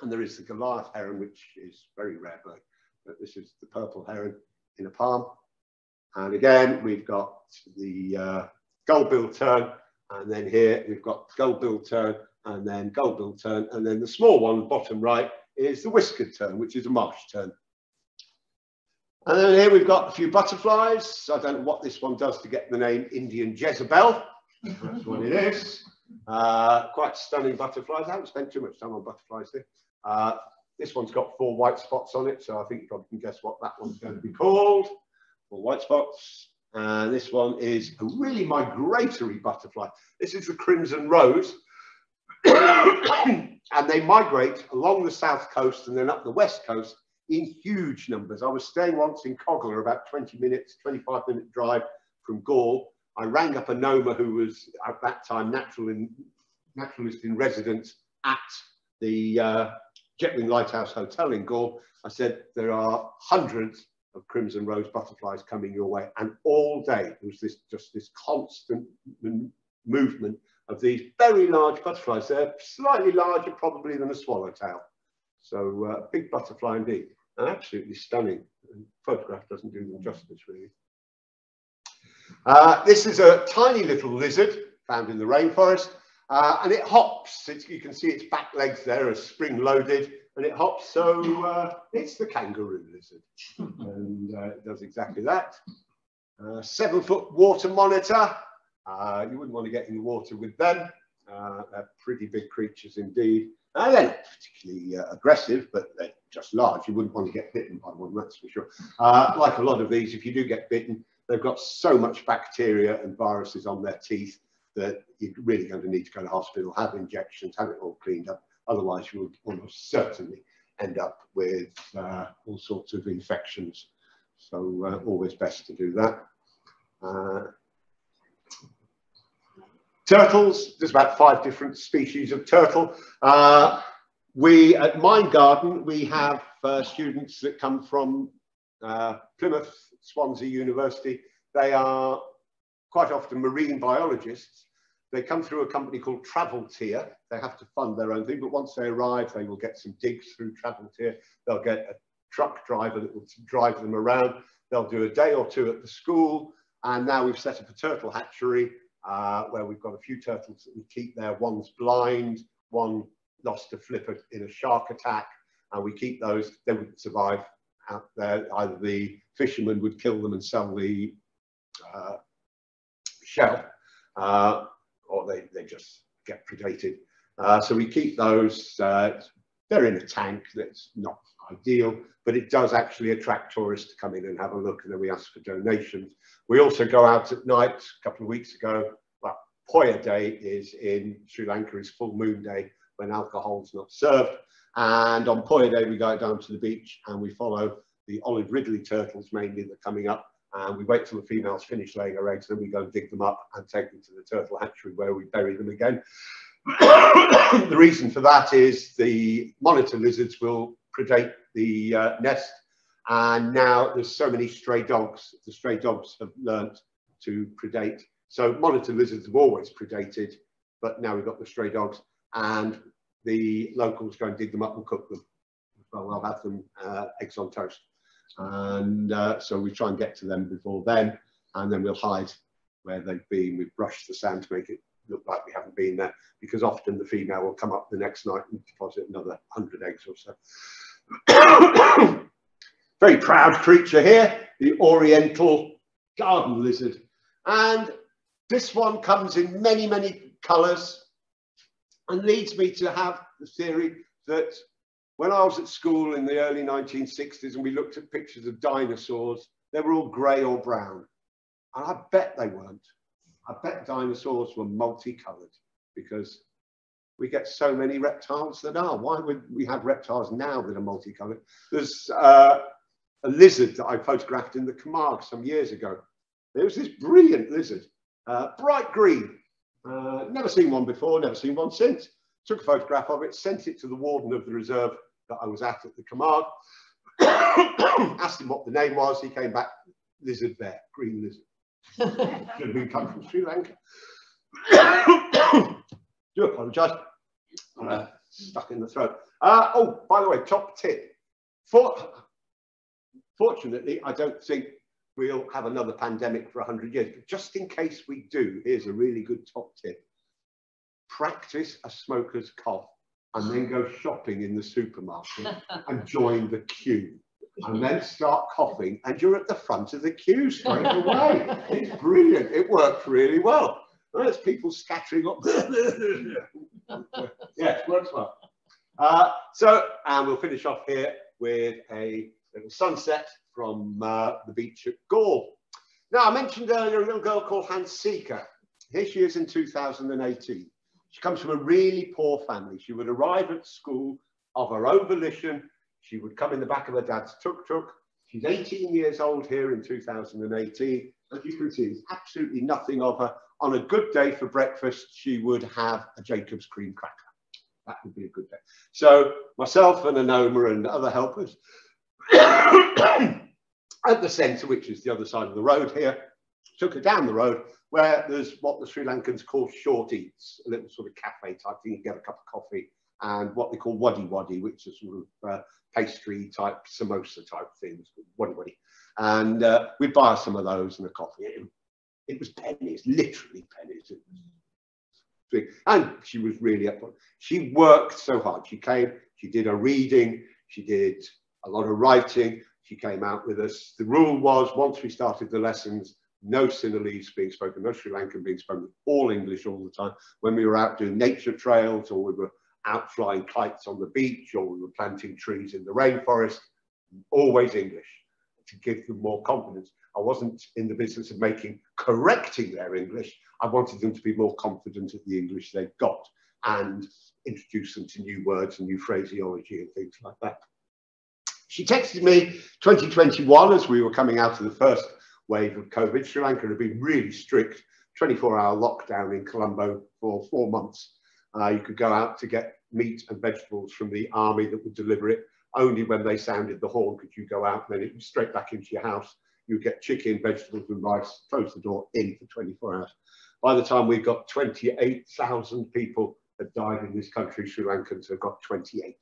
And there is the Goliath heron, which is a very rare bird. But this is the purple heron in a palm. And again, we've got the gold-billed tern, and then here we've got gold-billed tern, and then gold-billed tern, and then the small one, bottom right, is the whiskered tern, which is a marsh tern. And then here we've got a few butterflies. I don't know what this one does to get the name Indian Jezebel. That's what it is. Quite stunning butterflies. I haven't spent too much time on butterflies here. This one's got 4 white spots on it, so I think you probably can guess what that one's going to be called. 4 white spots. And this one is a really migratory butterfly. This is the crimson rose. And they migrate along the south coast and then up the west coast in huge numbers. I was staying once in Cogler, about 25-minute drive from Gaul. I rang up a Noma who was at that time naturalist in residence at the Jetwing Lighthouse Hotel in Gaul. I said, there are hundreds of crimson rose butterflies coming your way, and all day there was just this constant movement of these very large butterflies. They're slightly larger probably than a swallowtail. So big butterfly indeed, and absolutely stunning. The photograph doesn't do them justice really. This is a tiny little lizard found in the rainforest, and it hops. You can see its back legs there are spring loaded, and it hops. So it's the kangaroo lizard, and it does exactly that. 7-foot water monitor. You wouldn't want to get in the water with them. They're pretty big creatures indeed. They're not particularly aggressive, but they're just large. You wouldn't want to get bitten by one, that's for sure. Like a lot of these, if you do get bitten, they've got so much bacteria and viruses on their teeth that you're really going to need to go to hospital, have injections, have it all cleaned up. Otherwise, you will almost certainly end up with all sorts of infections. So always best to do that. Turtles, there's about 5 different species of turtle. We, at Mind Garden, we have students that come from Plymouth, Swansea University. They are quite often marine biologists. They come through a company called Traveltier. They have to fund their own thing, but once they arrive, they will get some digs through Traveltier. They'll get a truck driver that will drive them around. They'll do a day or 2 at the school. And now we've set up a turtle hatchery where we've got a few turtles that we keep there. One's blind, one lost a flipper in a shark attack, and we keep those. They wouldn't survive out there. Either the fishermen would kill them and sell the shell, or they just get predated. So we keep those. They're in a tank. That's not ideal, but it does actually attract tourists to come in and have a look, and then we ask for donations. We also go out at night. A couple of weeks ago, well, Poya Day is in Sri Lanka, is full moon day when alcohol's not served, and on Poya Day we go down to the beach and we follow the olive ridley turtles mainly that are coming up, and we wait till the females finish laying their eggs, then we go and dig them up and take them to the turtle hatchery where we bury them again. The reason for that is the monitor lizards will predate the nest, and now there's so many stray dogs. The stray dogs have learnt to predate. So monitor lizards have always predated, but now we've got the stray dogs, and the locals go and dig them up and cook them. Well, they'll have them eggs on toast, and so we try and get to them before then, and then we'll hide where they've been. We've brushed the sand to make it look like we haven't been there, because often the female will come up the next night and deposit another 100 eggs or so. Very proud creature here, the oriental garden lizard, and this one comes in many, many colours and leads me to have the theory that when I was at school in the early 1960s and we looked at pictures of dinosaurs, they were all grey or brown, and I bet they weren't. I bet dinosaurs were multicoloured, because we get so many reptiles that are. Why would we have reptiles now that are multicoloured? There's a lizard that I photographed in the Camargue some years ago. There was this brilliant lizard, bright green. Never seen one before, never seen one since. Took a photograph of it, sent it to the warden of the reserve that I was at the Camargue. Asked him what the name was. He came back, lizard bear, green lizard. Should have been come from Sri Lanka. Do apologise. Stuck in the throat. Oh, by the way, top tip. Fortunately, I don't think we'll have another pandemic for 100 years. But just in case we do, here's a really good top tip. Practice a smoker's cough and then go shopping in the supermarket and join the queue. and then start coughing, and you're at the front of the queue straight away. It's brilliant. It works really well. There's people scattering up. Yeah, it works well. And we'll finish off here with a little sunset from the beach at Gore. Now, I mentioned earlier a little girl called Hansika. Here she is in 2018. She comes from a really poor family. She would arrive at school of her own volition. She would come in the back of her dad's tuk-tuk. She's 18 years old here in 2018. As you can see, there's absolutely nothing of her. On a good day for breakfast, she would have a Jacob's cream cracker. That would be a good day. So myself and Anoma and other helpers at the centre, which is the other side of the road here, took her down the road where there's what the Sri Lankans call short eats, a little sort of cafe type thing. You get a cup of coffee and what they call wadi wadi, which is sort of pastry type, samosa type things, wadi wadi. And we'd buy her some of those and a coffee. It was pennies, literally pennies. And she was really up. She worked so hard. She came, she did her reading, she did a lot of writing. She came out with us. The rule was, once we started the lessons, no Sinhalese being spoken, no Sri Lankan being spoken, all English all the time. When we were out doing nature trails, or we were out flying kites on the beach, or we were planting trees in the rainforest, always English, to give them more confidence. I wasn't in the business of correcting their English. I wanted them to be more confident of the English they've got and introduce them to new words and new phraseology and things like that. She texted me 2021 as we were coming out of the first wave of COVID. Sri Lanka had been really strict, 24-hour lockdown in Colombo for 4 months. You could go out to get meat and vegetables from the army that would deliver it. Only when they sounded the horn could you go out, and then it was straight back into your house. You would get chicken, vegetables and rice, close the door, in for 24 hours. By the time we got 28,000 people had died in this country, Sri Lankans have got 28.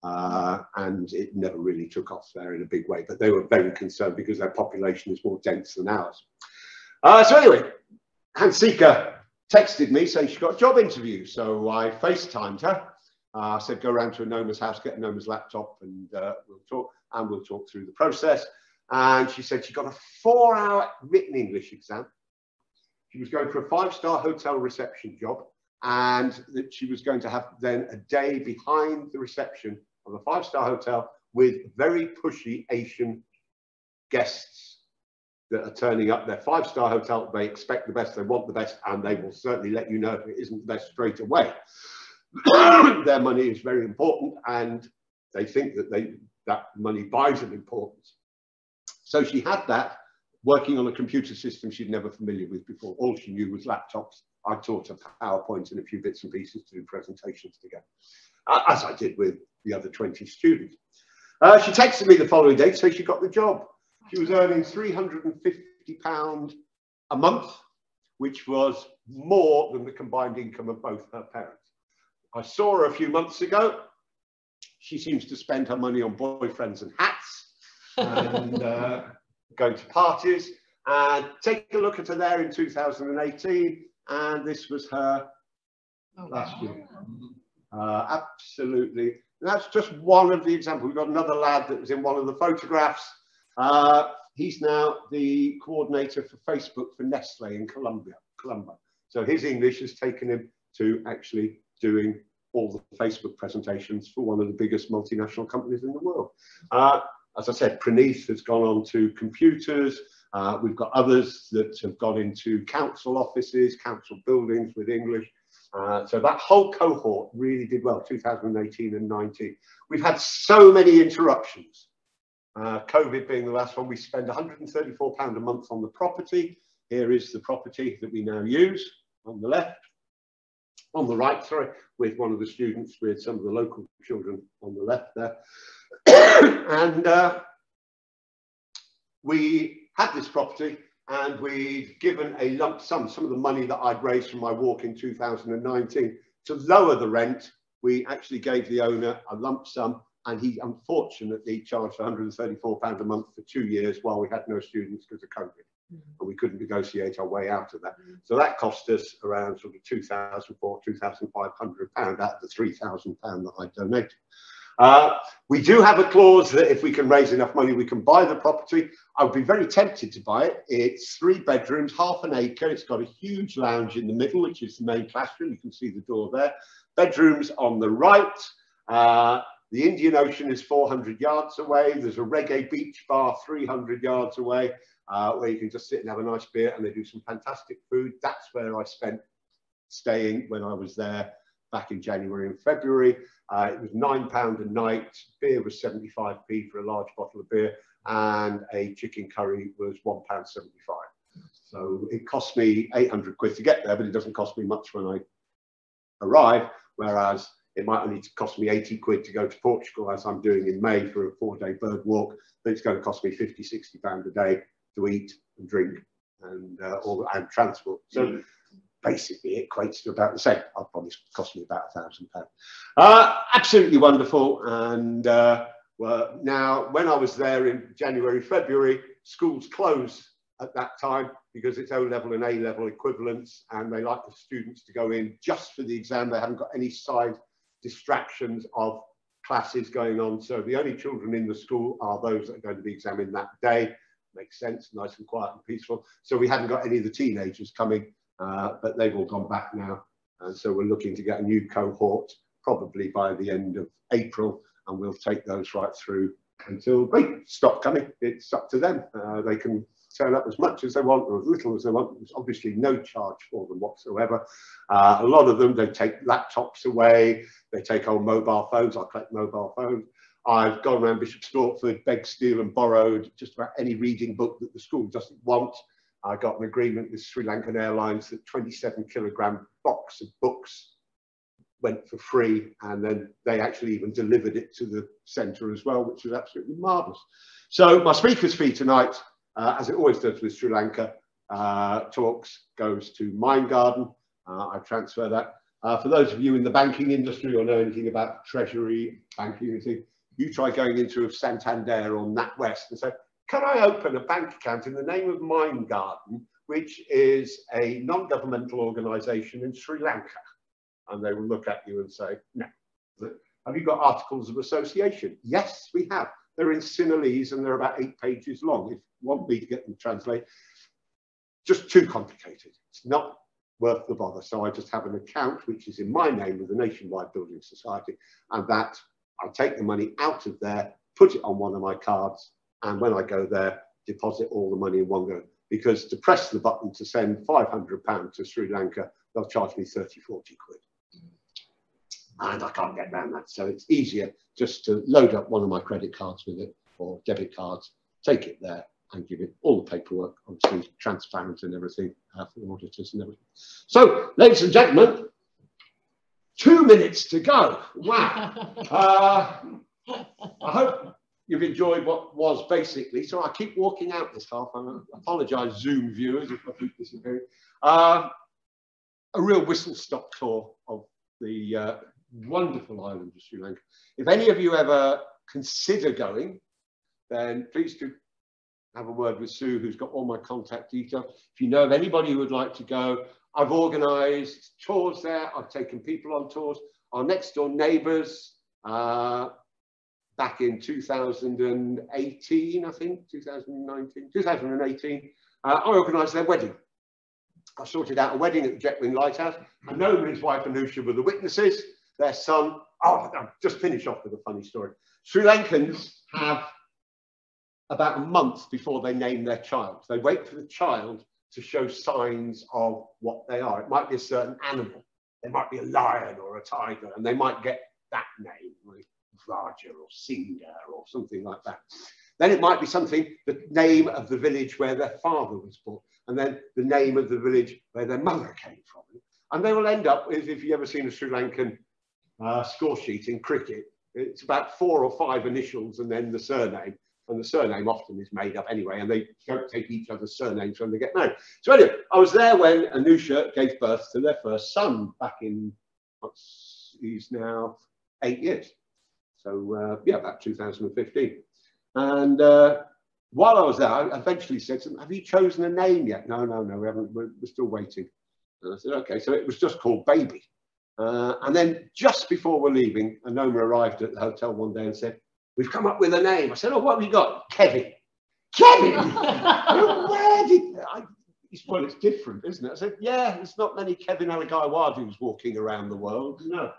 And it never really took off there in a big way, but they were very concerned because their population is more dense than ours. So anyway, Hansika texted me saying she got a job interview. So I FaceTimed her. I said, go around to Anoma's house, get Anoma's laptop, and we'll talk through the process. And she said she got a 4-hour written English exam. She was going for a 5-star hotel reception job, and that she was going to have then a day behind the reception of a 5-star hotel with very pushy Asian guests that are turning up. Their 5-star hotel, they expect the best, they want the best, and they will certainly let you know if it isn't the best straight away. Their money is very important, and they think that that money buys them importance. So she had that, working on a computer system she'd never familiar with before. All she knew was laptops. I taught her PowerPoint and a few bits and pieces to do presentations together, as I did with the other 20 students. She texted me the following day to say she got the job. She was earning £350 a month, which was more than the combined income of both her parents. I saw her a few months ago. She seems to spend her money on boyfriends and hats and going to parties. And take a look at her there in 2018. And this was her last year. Absolutely. And that's just one of the examples. We've got another lad that was in one of the photographs. He's now the coordinator for Facebook for Nestle in Colombo. So his English has taken him to actually doing all the Facebook presentations for one of the biggest multinational companies in the world. As I said, Praneeth has gone on to computers. We've got others that have gone into council offices, council buildings with English. So that whole cohort really did well, 2018 and 19. We've had so many interruptions. COVID being the last one. We spend £134 a month on the property. Here is the property that we now use on the left. On the right, sorry, with one of the students, with some of the local children on the left there. And we had this property, and we'd given a lump sum, some of the money that I'd raised from my walk in 2019. To lower the rent, we actually gave the owner a lump sum, and he unfortunately charged £134 a month for 2 years while we had no students because of COVID. And we couldn't negotiate our way out of that. So that cost us around sort of £2,400, £2,500 out of the £3,000 that I donated. We do have a clause that if we can raise enough money, we can buy the property. I would be very tempted to buy it. It's 3 bedrooms, half an acre. It's got a huge lounge in the middle, which is the main classroom. You can see the door there. Bedrooms on the right. The Indian Ocean is 400 yards away. There's a reggae beach bar 300 yards away, where you can just sit and have a nice beer, and they do some fantastic food. That's where I spent staying when I was there back in January and February. It was £9 a night. Beer was 75p for a large bottle of beer, and a chicken curry was £1.75. So it cost me 800 quid to get there, but it doesn't cost me much when I arrive, whereas it might only cost me 80 quid to go to Portugal, as I'm doing in May for a 4-day bird walk. But it's going to cost me 50, 60 pounds a day to eat and drink and transport. So basically it equates to about the same. It'll probably cost me about £1,000. Absolutely wonderful. And well, now when I was there in January, February, schools closed at that time because it's O-level and A-level equivalents, and they like the students to go in just for the exam. They haven't got any side distractions of classes going on. So the only children in the school are those that are going to be examined that day. Makes sense, nice and quiet and peaceful. So we haven't got any of the teenagers coming. But they've all gone back now, and so we're looking to get a new cohort probably by the end of April, and we'll take those right through until they stop coming. It's up to them. They can turn up as much as they want or as little as they want. There's obviously no charge for them whatsoever. A lot of them, they take laptops away, they take old mobile phones. I collect mobile phones. I've gone around Bishop Stortford, begged, steal and borrowed just about any reading book that the school doesn't want. I got an agreement with Sri Lankan Airlines that 27-kilogram box of books went for free, and then they actually even delivered it to the centre as well, which was absolutely marvellous. So my speaker's fee tonight, as it always does with Sri Lanka talks, goes to Mind Garden. I transfer that. For those of you in the banking industry or know anything about treasury, banking, anything, you try going into a Santander or NatWest and say, can I open a bank account in the name of Mind Garden, which is a non-governmental organisation in Sri Lanka? And they will look at you and say, no. Have you got articles of association? Yes, we have. They're in Sinhalese and they're about 8 pages long. If you want me to get them translated, just too complicated. It's not worth the bother. So I just have an account which is in my name with the Nationwide Building Society, and that I take the money out of there, put it on one of my cards, and when I go there, deposit all the money in one go. Because to press the button to send £500 to Sri Lanka, they'll charge me 30, 40 quid. And I can't get around that. So it's easier just to load up one of my credit cards with it, or debit cards, take it there and give it all the paperwork, obviously transparent and everything for auditors and everything. So, ladies and gentlemen, 2 minutes to go. Wow. I hope you've enjoyed what was basically, so I keep walking out this half, and I apologise, Zoom viewers, if I keep disappearing. A real whistle-stop tour of the wonderful island of Sri Lanka. If any of you ever consider going, then please do have a word with Sue, who's got all my contact details. If you know of anybody who would like to go, I've organised tours there. I've taken people on tours. Our next door neighbours, back in 2018, I think, 2019, 2018, I organised their wedding. I sorted out a wedding at the Jetwing Lighthouse. I know his wife Anusha were the witnesses. Their son, I'll just finish off with a funny story. Sri Lankans have about a month before they name their child. They wait for the child to show signs of what they are. It might be a certain animal. They might be a lion or a tiger, and they might get that name, like Raja or Singha or something like that. Then it might be something, the name of the village where their father was born, and then the name of the village where their mother came from. And they will end up with, if you've ever seen a Sri Lankan score sheet in cricket, it's about 4 or 5 initials and then the surname. And the surname often is made up anyway, and they don't take each other's surnames when they get married. So anyway, I was there when Anusha gave birth to their first son back in, he's now 8 years. So yeah, about 2015. And while I was there, I eventually said to them, have you chosen a name yet? No, we haven't, we're still waiting. And I said, okay, so it was just called Baby. And then just before we're leaving, Anoma arrived at the hotel one day and said, "We've come up with a name." I said, "Oh, what have you got?" "Kevin." "Kevin?" "Where did I?" He said, "Well, it's different, isn't it?" I said, "Yeah, there's not many Kevin Alagaiwadus walking around the world." No.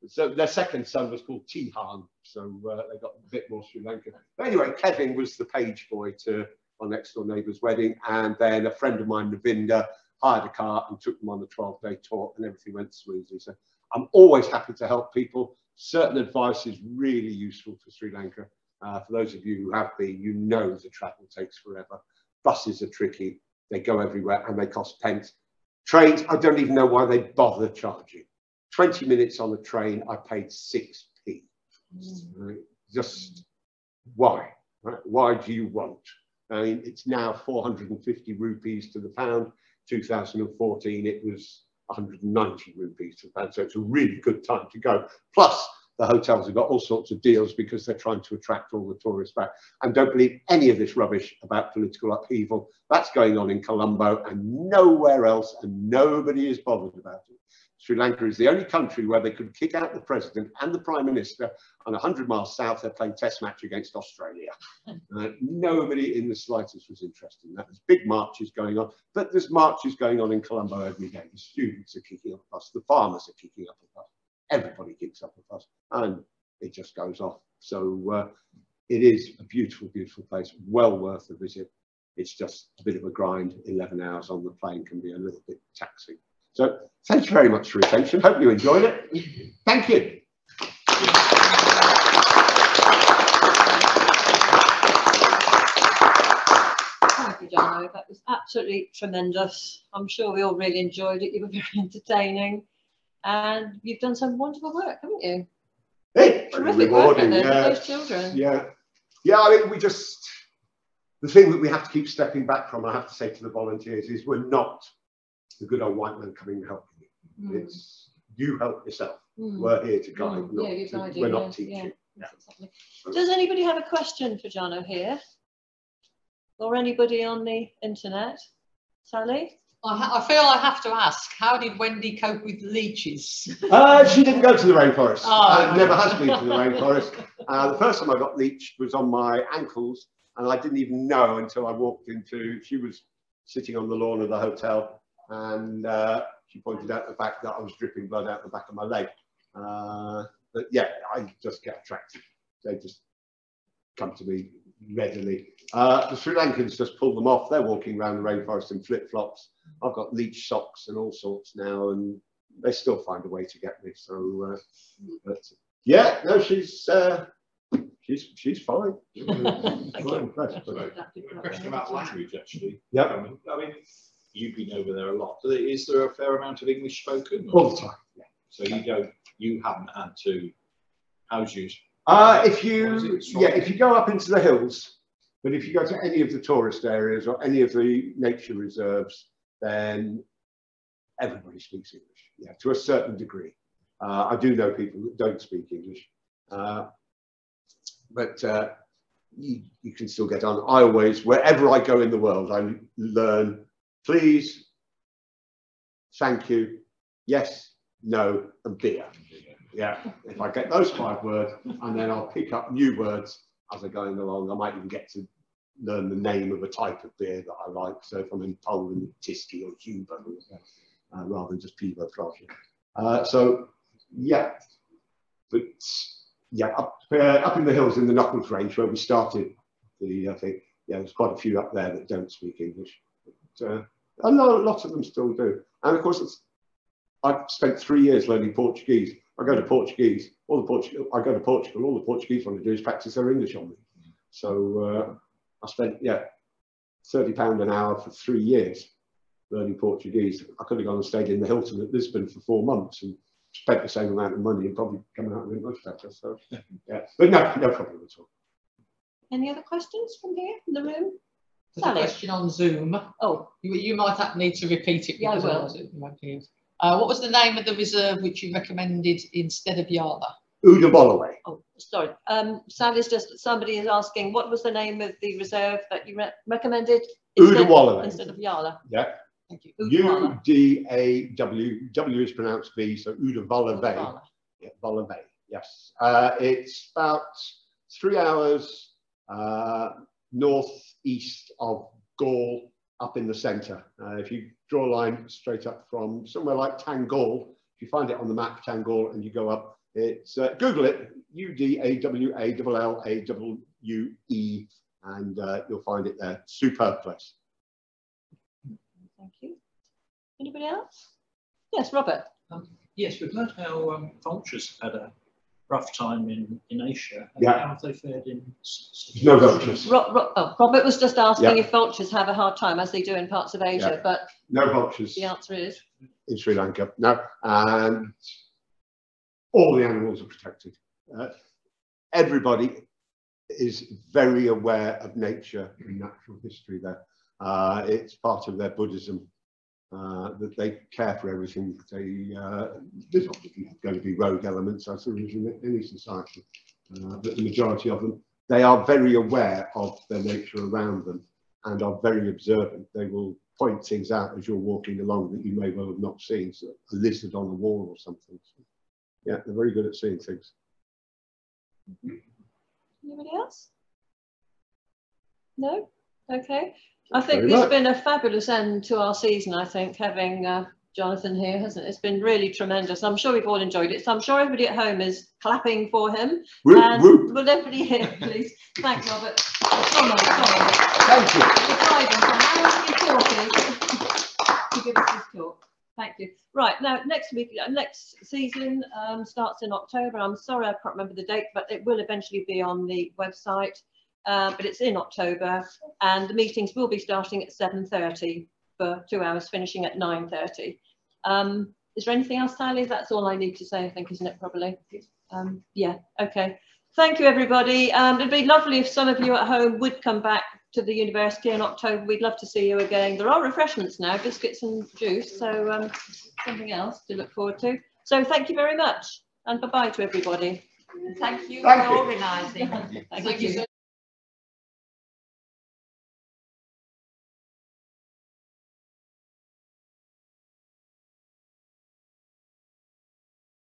So their second son was called Tihan, so they got a bit more Sri Lanka. But anyway, Kevin was the page boy to our next door neighbour's wedding, and then a friend of mine, Navinda, hired a car and took them on the 12-day tour, and everything went smoothly. So I'm always happy to help people. Certain advice is really useful for Sri Lanka. For those of you who have been, you know the travel takes forever. Buses are tricky, they go everywhere and they cost pence. Trains, I don't even know why they bother charging. 20 minutes on the train, I paid 6p. Right? Just why? Right? Why do you want? I mean, it's now 450 rupees to the pound. 2014, it was 190 rupees to the pound. So it's a really good time to go. Plus, the hotels have got all sorts of deals because they're trying to attract all the tourists back. And don't believe any of this rubbish about political upheaval. That's going on in Colombo and nowhere else, and nobody is bothered about it. Sri Lanka is the only country where they could kick out the president and the prime minister, and 100 miles south they're playing test match against Australia. Nobody in the slightest was interested in that. There's big marches going on, but there's marches going on in Colombo every day. The students are kicking up a fuss, the farmers are kicking up a fuss, everybody kicks up a fuss, and it just goes off. So it is a beautiful, beautiful place, well worth a visit. It's just a bit of a grind. 11 hours on the plane can be a little bit taxing. So thank you very much for your attention. Hope you enjoyed it. Thank you. Thank you, Jono. That was absolutely tremendous. I'm sure we all really enjoyed it. You were very entertaining. And you've done some wonderful work, haven't you? It's Terrific work rewarding, with yeah. those children. Yeah. Yeah, I mean, the thing that we have to keep stepping back from, I have to say to the volunteers, is we're not the good old white man coming and helping you. It's you help yourself. We're here to guide, we're not teaching. Yeah. Exactly. Does anybody have a question for Jono here? Or anybody on the internet? Sally? I feel I have to ask, how did Wendy cope with leeches? She didn't go to the rainforest. Oh. Never has been to the rainforest. The first time I got leeched was on my ankles, and I didn't even know until I walked into, she was sitting on the lawn of the hotel, and she pointed out the fact that I was dripping blood out the back of my leg. But yeah, I just get attracted. They just come to me readily. The Sri Lankans just pull them off. They're walking around the rainforest in flip-flops. I've got leech socks and all sorts now, and they still find a way to get me. So, but yeah, no, she's fine. Quite impressed. A question about language, actually. Yeah. I mean, you've been over there a lot. Is there a fair amount of English spoken? All the time. Yeah. So you haven't had to. How's you? If you go up into the hills, but if you go to any of the tourist areas or any of the nature reserves, then everybody speaks English. Yeah, to a certain degree. I do know people that don't speak English, but you can still get on. I always, wherever I go in the world, I learn please, thank you, yes, no, and beer. Yeah, if I get those 5 words, and then I'll pick up new words as I'm going along. I might even get to learn the name of a type of beer that I like. So if I'm in Poland, Tiski or Cuba, rather than just Pivo Flash. So yeah, but yeah, up in the hills in the Knuckles range where we started the thing, yeah, there's quite a few up there that don't speak English. But, a lot of them still do. And of course, I've spent 3 years learning Portuguese. I go to Portugal, all the Portuguese want to do is practice their English on me. So I spent, £30 an hour for 3 years learning Portuguese. I could have gone and stayed in the Hilton at Lisbon for 4 months and spent the same amount of money and probably come out with it much better. So yeah, but no problem at all. Any other questions from here in the room? There's a question on Zoom. Oh, you might need to repeat it. Yeah, I will. What was the name of the reserve which you recommended instead of Yala? Udawalawe. Oh, sorry. Sally's somebody is asking, what was the name of the reserve that you recommended Udawalawe instead of Yala? Yeah. Thank you. Udawalawe. U-D-A-W, W is pronounced V, so Udawalawe. Yeah, Udawalawe, yes. It's about 3 hours northeast of Gaul, up in the centre. If you draw a line straight up from somewhere like Tangol, if you find it on the map, Tangol, and you go up, it's Google it, U-D-A-W-A-L-L-A-W-E, and you'll find it there. Superb place. Thank you. Anybody else? Yes, Robert. Yes, we've heard how vultures had a rough time in Asia. Yeah. How have they fared in? No vultures. Robert was just asking Yeah. if vultures have a hard time, as they do in parts of Asia, Yeah. but No vultures the answer is in Sri Lanka. No, and all the animals are protected. Everybody is very aware of nature and natural history there. It's part of their Buddhism that they care for everything. There's obviously going to be rogue elements, as there is in any society, but the majority of them, they are very aware of the nature around them and are very observant. They will point things out as you're walking along that you may well have not seen, so a lizard on the wall or something. So, yeah, they're very good at seeing things. anybody else? No? Okay. I think Very it's much. been a fabulous end to our season, I think, having Jonathan here, hasn't it? It's been really tremendous. I'm sure we've all enjoyed it. So I'm sure everybody at home is clapping for him. Whoop, And whoop. will everybody here, please? Thanks, Robert. Come on, come on. Thank you. We're driving from hours reported to give us this talk. Thank you. Right, now next week, next season starts in October. I'm sorry I can't remember the date, but it will eventually be on the website. But it's in October, and the meetings will be starting at 7:30 for 2 hours, finishing at 9:30. Is there anything else, Sally? That's all I need to say, I think, isn't it, probably? Yeah, okay. Thank you, everybody. It'd be lovely if some of you at home would come back to the university in October. We'd love to see you again. There are refreshments now, biscuits and juice, so something else to look forward to. So thank you very much, and bye-bye to everybody. Thank you Thank for you. organising. Thank you.